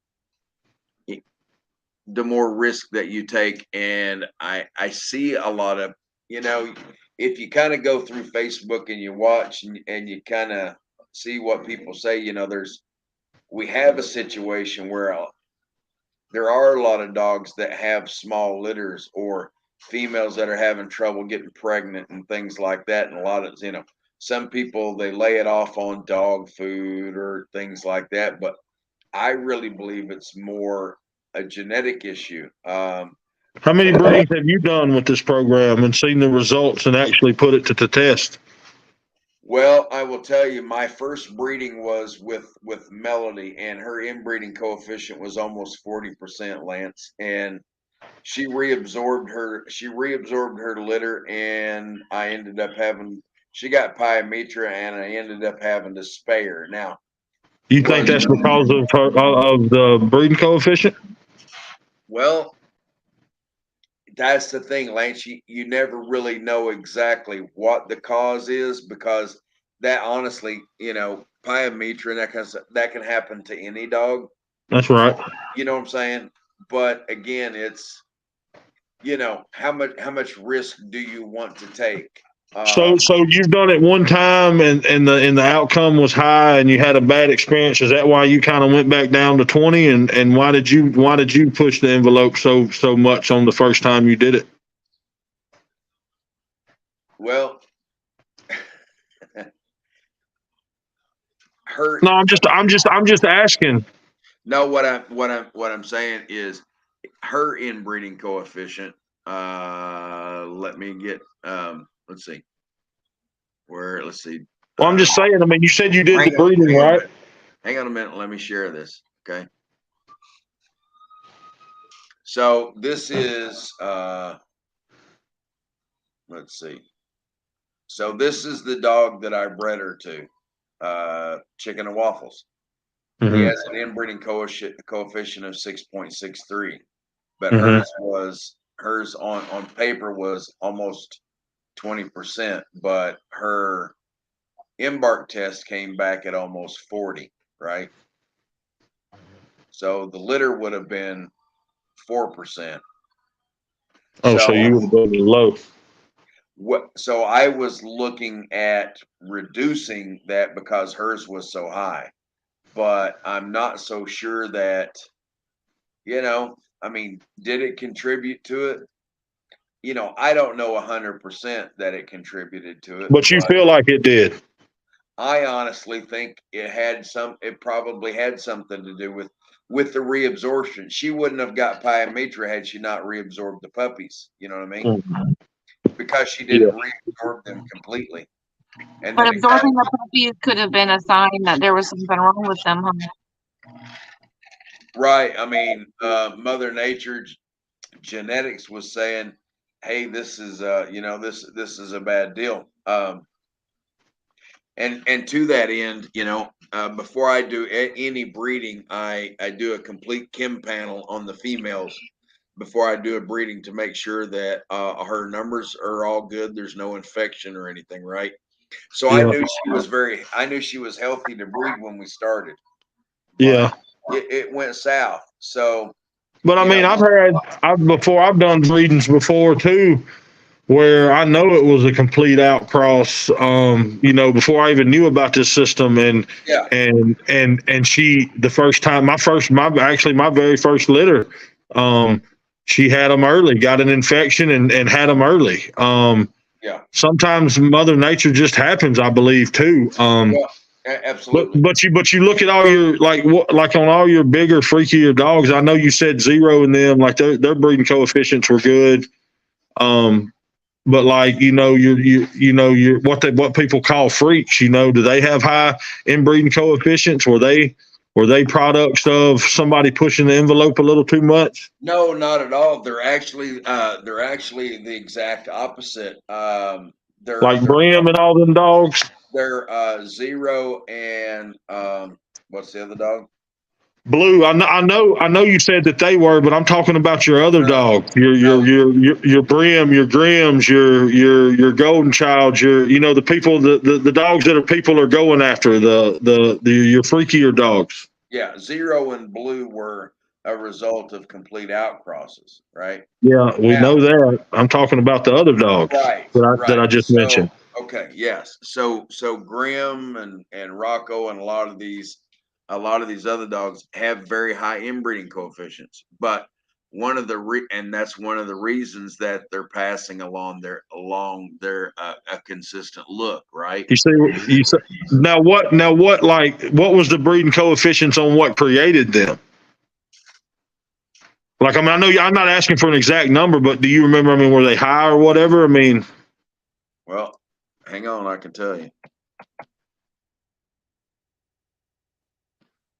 the more risk that you take. And I see a lot of, if you kind of go through Facebook and you watch and you kind of see what people say, we have a situation where there are a lot of dogs that have small litters or females that are having trouble getting pregnant and things like that. And a lot of, some people, they lay it off on dog food or things like that. But I really believe it's more a genetic issue. How many breedings have you done with this program and seen the results and actually put it to the test? Well, I will tell you, my first breeding was with Melody, and her inbreeding coefficient was almost 40%, Lance. And she reabsorbed her litter, and I ended up she got pyometra, and I ended up having to spay her. Now, You think that's because of the breeding coefficient? well, that's the thing, Lance. You never really know exactly what the cause is, because that, honestly, pyometra and that kind of stuff, that can happen to any dog. That's right. You know what I'm saying? but again, it's, how much risk do you want to take? So you've done it one time and the outcome was high and you had a bad experience. Is that why you kind of went back down to 20? And why did you push the envelope so much on the first time you did it? Well, No, I'm just asking. No, what I'm saying is her inbreeding coefficient. Let me get let's see. Let's see. Well, I'm just saying. I mean, you said you did the breeding, right? Hang on a minute. Let me share this. Okay. So this is let's see. So this is the dog that I bred her to, Chicken and Waffles. Mm-hmm. He has an inbreeding coefficient of 6.63, but Mm-hmm. hers on paper was almost 20%, but her embark test came back at almost 40, right? So the litter would have been 4%. Oh, so you would go low. So I was looking at reducing that because hers was so high, but I'm not so sure that, I mean, did it contribute to it? I don't know 100% that it contributed to it. But you feel like it did. I honestly think it probably had something to do with the reabsorption. She wouldn't have got pyometra had she not reabsorbed the puppies. You know what I mean? Mm-hmm. Because she didn't reabsorb them completely. And but absorbing the puppies could have been a sign that there was something wrong with them, huh? Right. I mean, Mother Nature genetics was saying, "Hey, this is this is a bad deal." And to that end, before I do any breeding, I do a complete chem panel on the females before I do a breeding to make sure that her numbers are all good. There's no infection or anything, right? So I knew she was healthy to breed when we started. Yeah. It went south. So, but I mean, I've done breedings before too, where I know it was a complete outcross. Before I even knew about this system, and she the first time my very first litter, she had them early, got an infection, and had them early. Sometimes Mother Nature just happens, I believe too. Absolutely. But you look at all your like on all your bigger freakier dogs. I know you said 0 in them, like their breeding coefficients were good. But like your what people call freaks. Do they have high inbreeding coefficients? Were they products of somebody pushing the envelope a little too much? No, not at all. They're actually the exact opposite. They're like Brim and all them dogs. They're 0 and what's the other dog? Blue. I know you said that they were, but I'm talking about your other dogs. Your Brim, your Grims, your Golden Child, the people, the dogs that people are going after, your freakier dogs. Yeah, 0 and Blue were a result of complete outcrosses, right? Yeah, we know that. I'm talking about the other dogs that I just mentioned. Okay, yes. So Grim and Rocco and a lot of these other dogs have very high inbreeding coefficients, but that's one of the reasons that they're passing along their a consistent look, right? You see now what was the breeding coefficients on what created them? Like, I mean, I know I'm not asking for an exact number, but do you remember? I mean, were they high or whatever? I mean, well, hang on, I can tell you.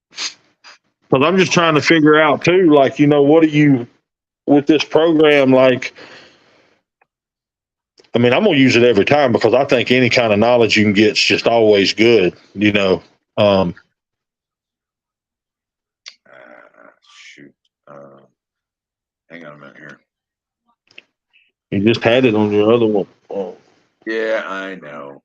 Because I'm just trying to figure out too, like, what do you with this program? Like, I mean, I'm gonna use it every time because I think any kind of knowledge you can get is just always good. Shoot. Hang on a minute here. You just had it on your other one. Oh. Yeah, I know.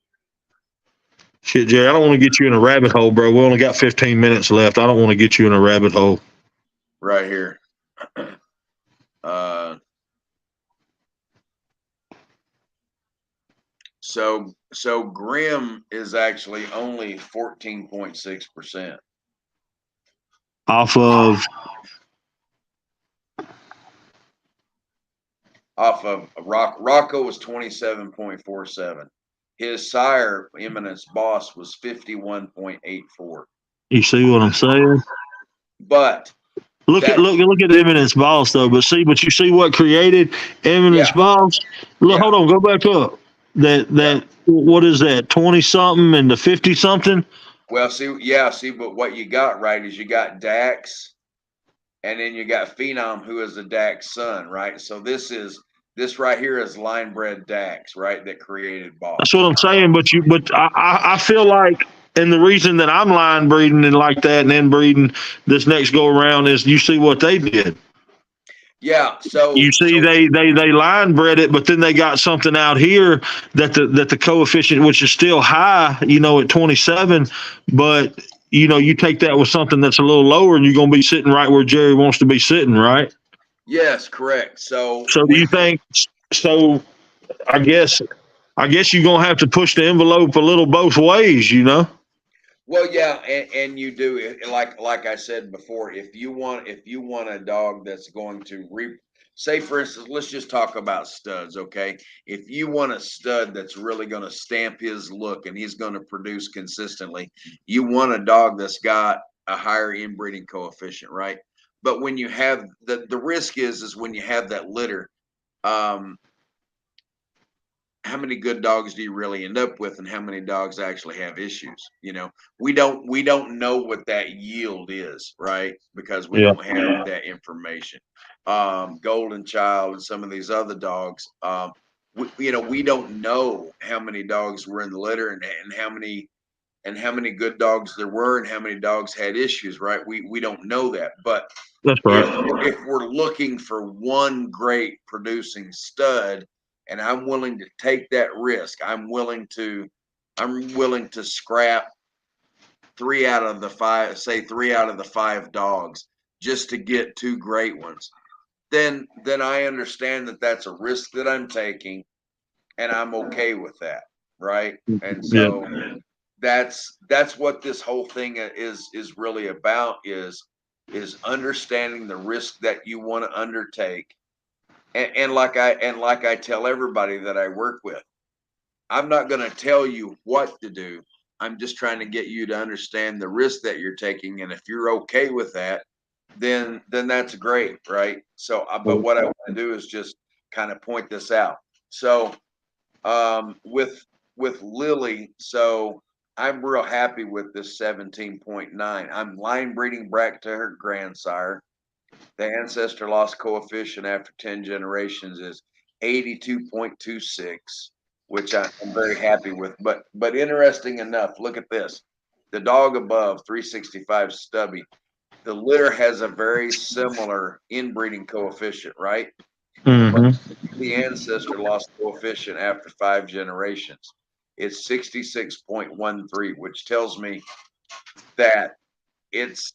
Shit, Jerry, I don't want to get you in a rabbit hole, bro. We only got 15 minutes left. I don't want to get you in a rabbit hole. Right here. So Grim is actually only 14.6%. Off of Rocco was 27.47. His sire, Eminence Boss, was 51.84. you see what I'm saying? But Look at Eminence Boss though, but you see what created Eminence Yeah. Boss? Look, Yeah. hold on, go back up. That what is that? 20 something and the 50 something? Well, see, but what you got right is you got Dax, and then you got Phenom, who is the Dax son, right? So this right here is line bred Dax, right? That created Boss. That's what I'm saying. But I feel like, and the reason that I'm line breeding and like that and then breeding this next go around is you see what they did. Yeah. So You see, they line bred it, but then they got something out here that the coefficient, which is still high, at 27, but you take that with something that's a little lower, and you're going to be sitting right where Jerry wants to be sitting, right? Yes, correct. So do you think? So I guess you're going to have to push the envelope a little both ways, Well, yeah, and you do, like I said before, if you want a dog that's going to say, for instance, let's just talk about studs, okay? If you want a stud that's really going to stamp his look and he's going to produce consistently, you want a dog that's got a higher inbreeding coefficient, right? But when you have the risk is when you have that litter, how many good dogs do you really end up with, and how many dogs actually have issues? We don't know what that yield is, right? Because we don't have that information. Golden Child and some of these other dogs, we don't know how many dogs were in the litter, and how many good dogs there were, and how many dogs had issues, right? We don't know that. But that's right. if we're looking for one great producing stud, and I'm willing to take that risk, I'm willing to scrap 3 out of the 5, say 3 out of the 5 dogs, just to get 2 great ones, then I understand that that's a risk that I'm taking, and I'm okay with that, right? And so that's what this whole thing is really about, is understanding the risk that you want to undertake. And like I tell everybody that I work with, I'm not going to tell you what to do. I'm just trying to get you to understand the risk that you're taking, and if you're okay with that, then that's great, right? So, but what I want to do is just kind of point this out. So, with Lily, so I'm real happy with this 17.9. I'm line breeding back to her grandsire. The ancestor loss coefficient after 10 generations is 82.26, which I'm very happy with. But interesting enough, look at this. The dog above, 365 Stubby, the litter has a very similar inbreeding coefficient, right? But the ancestor loss coefficient after 5 generations is 66.13, which tells me that it's,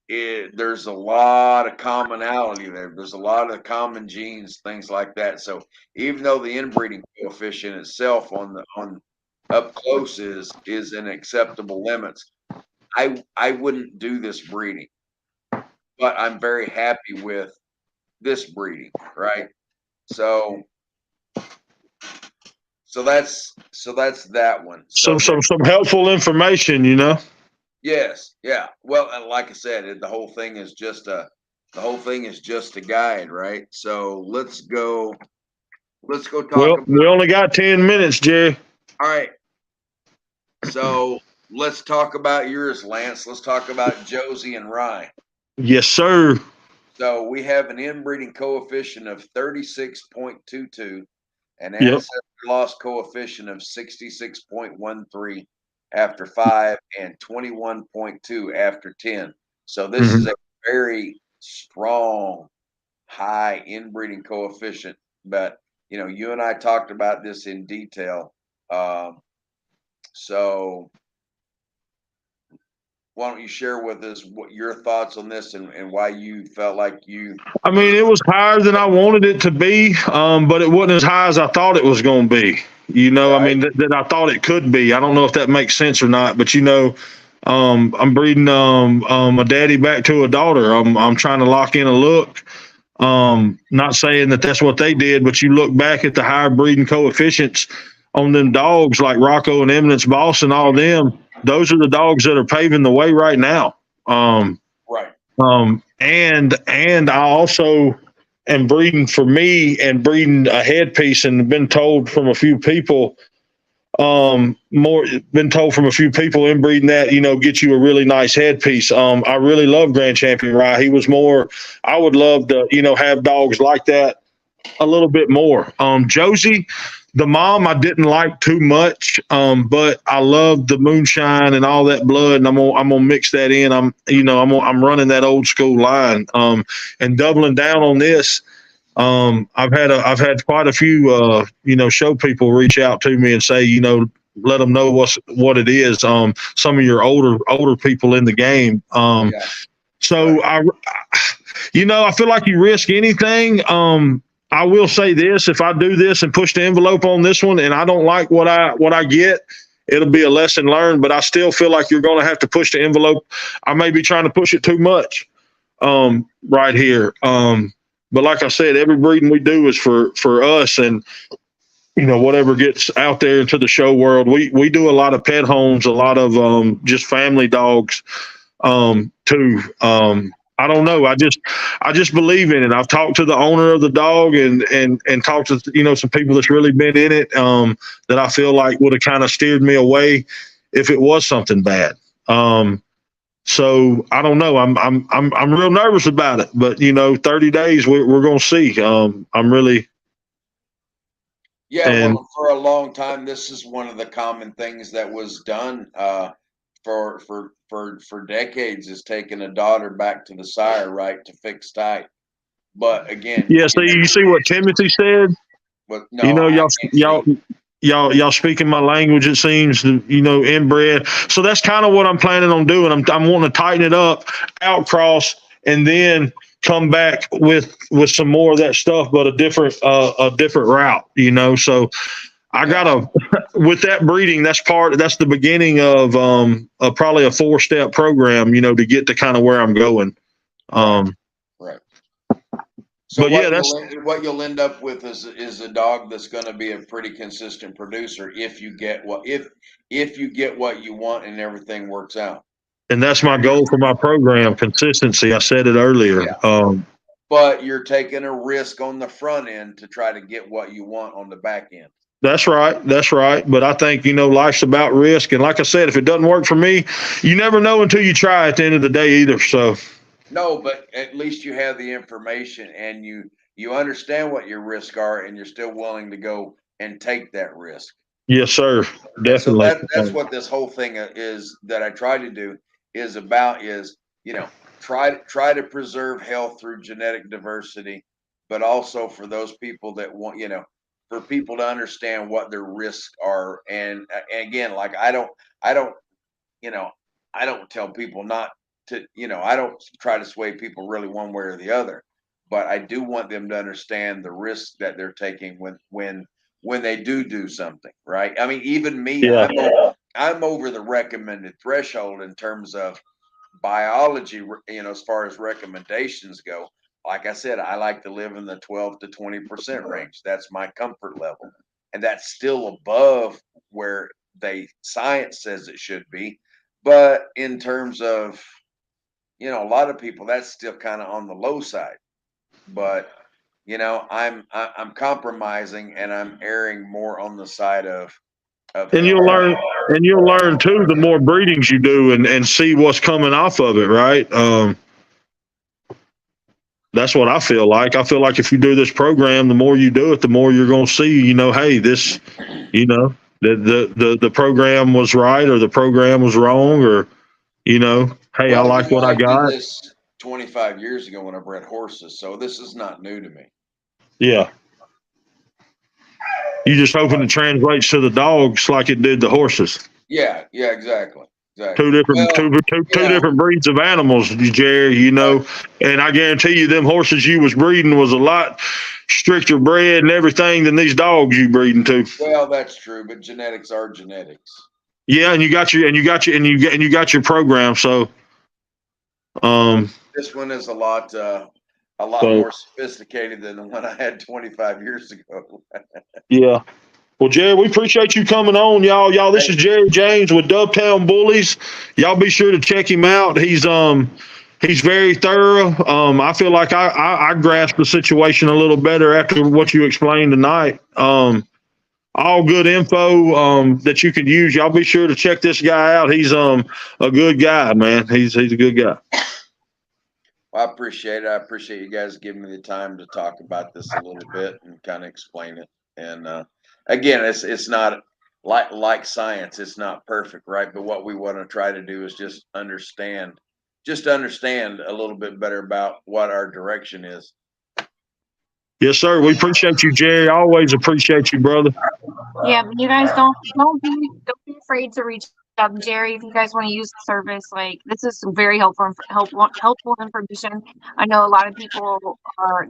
there's a lot of commonality there. There's a lot of common genes, things like that. So even though the inbreeding coefficient itself on up close is in acceptable limits, I wouldn't do this breeding, but I'm very happy with this breeding, right? So that's that one. So Some helpful information, yes, yeah. Well, and like I said, the whole thing is just a guide, right? So let's go talk Well, about. we only got 10 minutes, Jerry. All right. So let's talk about yours, Lance. Let's talk about Josie and Rye. Yes, sir. So we have an inbreeding coefficient of 36.22, an ancestor loss coefficient of 66.13 after 5, and 21.2 after 10. So this is a very strong, high inbreeding coefficient. But you and I talked about this in detail. So why don't you share with us what your thoughts on this and why you felt like you? I mean, it was higher than I wanted it to be, but it wasn't as high as I thought it was going to be. You know, I mean, that I thought it could be. I don't know if that makes sense or not, but you know, I'm breeding a daddy back to a daughter. I'm trying to lock in a look. Not saying that that's what they did, but you look back at the higher breeding coefficients on them dogs like Rocco and Eminence Boss and all them. Those are the dogs that are paving the way right now. Right. And I also am breeding for me and breeding a headpiece, and been told from a few people, been told from a few people in breeding that, you know, get you a really nice headpiece. I really love Grand Champion Rye. He was more, I would love to, you know, have dogs like that a little bit more. Josie, the mom, I didn't like too much, but I love the moonshine and all that blood, and I'm gonna mix that in. I'm running that old school line, and doubling down on this. I've had quite a few show people reach out to me and say, you know, let them know what it is. Some of your older people in the game. So I feel like you risk anything. I will say this: if I do this and push the envelope on this one, and I don't like what I get, it'll be a lesson learned. But I still feel like you're going to have to push the envelope. I may be trying to push it too much right here. But like I said, every breeding we do is for us, and you know, whatever gets out there into the show world. We do a lot of pet homes, a lot of just family dogs too. I don't know. I just believe in it. I've talked to the owner of the dog and talked to, you know, some people that's really been in it that I feel like would have kind of steered me away if it was something bad. So I don't know. I'm real nervous about it, but you know, 30 days we're going to see. I'm really. Yeah, well, for a long time, this is one of the common things that was done for decades, is taking a daughter back to the sire, right, to fix type. But again, yeah. So you see what Timothy said. But no, you know, y'all speaking my language. It seems, you know, inbred. So that's kind of what I'm planning on doing. I'm wanting to tighten it up, outcross, and then come back with some more of that stuff, but a different route, you know. So I gotta with that breeding, that's the beginning of probably a 4-step program, you know, to get to kind of where I'm going. Right. So but yeah, that's what you'll end up with is a dog that's going to be a pretty consistent producer if you get what you want and everything works out. And that's my goal for my program, consistency. I said it earlier. Yeah. But you're taking a risk on the front end to try to get what you want on the back end. That's right. But I think, you know, life's about risk. And like I said, if it doesn't work for me, you never know until you try at the end of the day either. So. No, but at least you have the information and you understand what your risks are, and you're still willing to go and take that risk. Yes, sir. Definitely. So that's what this whole thing is that I try to do is about is, you know, try to preserve health through genetic diversity, but also for those people that want, you know, for people to understand what their risks are. And again, like I don't tell people not to, you know, I don't try to sway people really one way or the other, but I do want them to understand the risks that they're taking when they do something, right? I mean, even me, yeah. I'm over the recommended threshold in terms of biology, you know, as far as recommendations go. Like I said, I like to live in the 12 to 20% range. That's my comfort level. And that's still above where science says it should be. But in terms of, you know, a lot of people, that's still kind of on the low side. But, you know, I'm compromising, and I'm erring more on the side of and you'll learn too, the more breedings you do and see what's coming off of it, right? That's what I feel like. I feel like if you do this program, the more you do it, the more you're going to see, you know, hey, this, you know, the program was right or the program was wrong, or, you know, hey, I like what I got. Did this 25 years ago when I bred horses, so this is not new to me. Yeah. You just hoping it translates to the dogs like it did the horses. Yeah, exactly. Exactly. Two different breeds of animals, Jerry, you know, and I guarantee you them horses you was breeding was a lot stricter bred and everything than these dogs you breeding to. Well, that's true, but genetics are genetics. Yeah, and you got your program, so This one is a lot more sophisticated than the one I had 25 years ago. yeah. Well, Jerry, we appreciate you coming on, y'all. Y'all, this is Jerry James with Dubtown Bullies. Y'all be sure to check him out. He's very thorough. I feel like I grasped the situation a little better after what you explained tonight. All good info that you could use. Y'all be sure to check this guy out. He's a good guy, man. He's a good guy. Well, I appreciate it. I appreciate you guys giving me the time to talk about this a little bit and kind of explain it. And again, it's not like science. It's not perfect, right? But what we want to try to do is just understand a little bit better about what our direction is. Yes, sir. We appreciate you, Jerry. Always appreciate you, brother. Yeah, but you guys don't be afraid to reach out to Jerry if you guys want to use the service. Like, this is very helpful information. I know a lot of people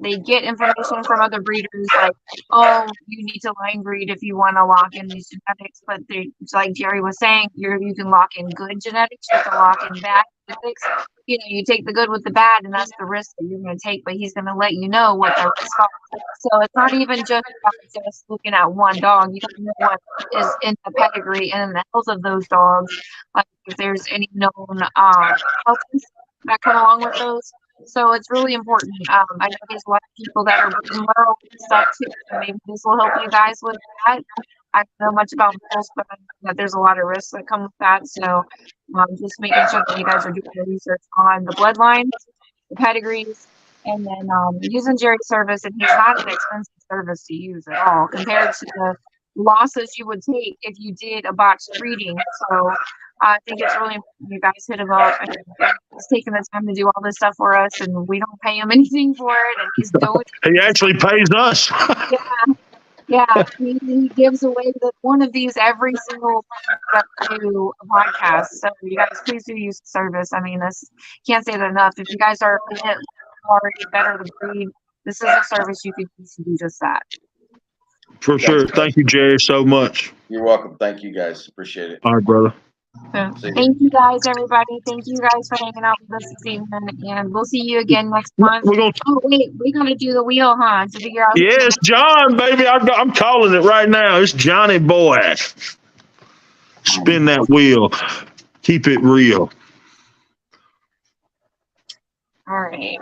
they get information from other breeders, like, oh, you need to line breed if you want to lock in these genetics. But like Jerry was saying, you can lock in good genetics, you can lock in bad genetics. You know, you take the good with the bad, and that's the risk that you're going to take. But he's going to let you know what the risks are. So it's not even just about just looking at one dog. You don't know what is in the pedigree and in the health of those dogs. Like if there's any known health risks that come along with those. So it's really important. I know there's a lot of people that are breeding well and stuff too. So maybe this will help you guys with that. I don't know much about bulls, but I know that there's a lot of risks that come with that. So just making sure that you guys are doing your research on the bloodlines, the pedigrees, and then using Jerry's service. And he's not an expensive service to use at all compared to the losses you would take if you did a botched breeding. So I think it's really important you guys hit him up. And he's taking the time to do all this stuff for us, and we don't pay him anything for it. And he's doing He actually pays us. Yeah, he gives away one of these every single time that we do a podcast. So you guys, please do use the service. I mean, can't say that enough. If you guys are already better to breed, this is a service you can use to do just that. For sure. Thank you, Jerry, so much. You're welcome. Thank you, guys. Appreciate it. All right, brother. So, thank you guys, everybody. Thank you guys for hanging out with us this evening, and we'll see you again next month. Oh wait, we gotta do the wheel, huh? To figure out. Yes, John, baby. I'm calling it right now. It's Johnny Boy. Spin that wheel. Keep it real. All right,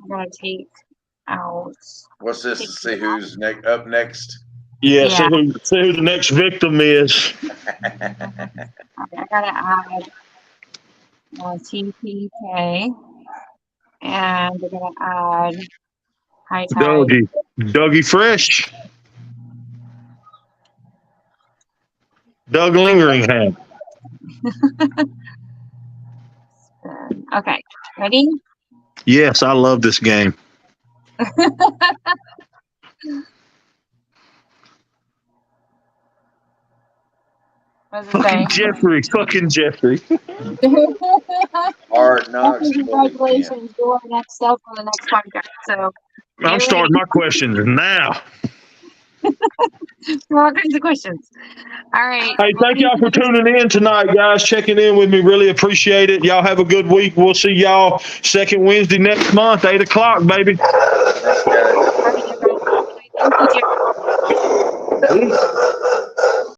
I'm gonna take out. What's this to see who's up next? Yeah. See who the next victim is. I gotta add TPK, and we're gonna add high tide. Dougie Fresh. Doug Lingeringham. Okay, ready? Yes, I love this game. Fucking Jeffrey. Hard knocks. Congratulations, you're next up on the next podcast. So I'm starting my questions now. All kinds of questions. All right. Hey, thank y'all for tuning in tonight, guys. Checking in with me. Really appreciate it. Y'all have a good week. We'll see y'all second Wednesday next month, 8 o'clock, baby. Thanks, guys. Thank you, Jerry. Peace.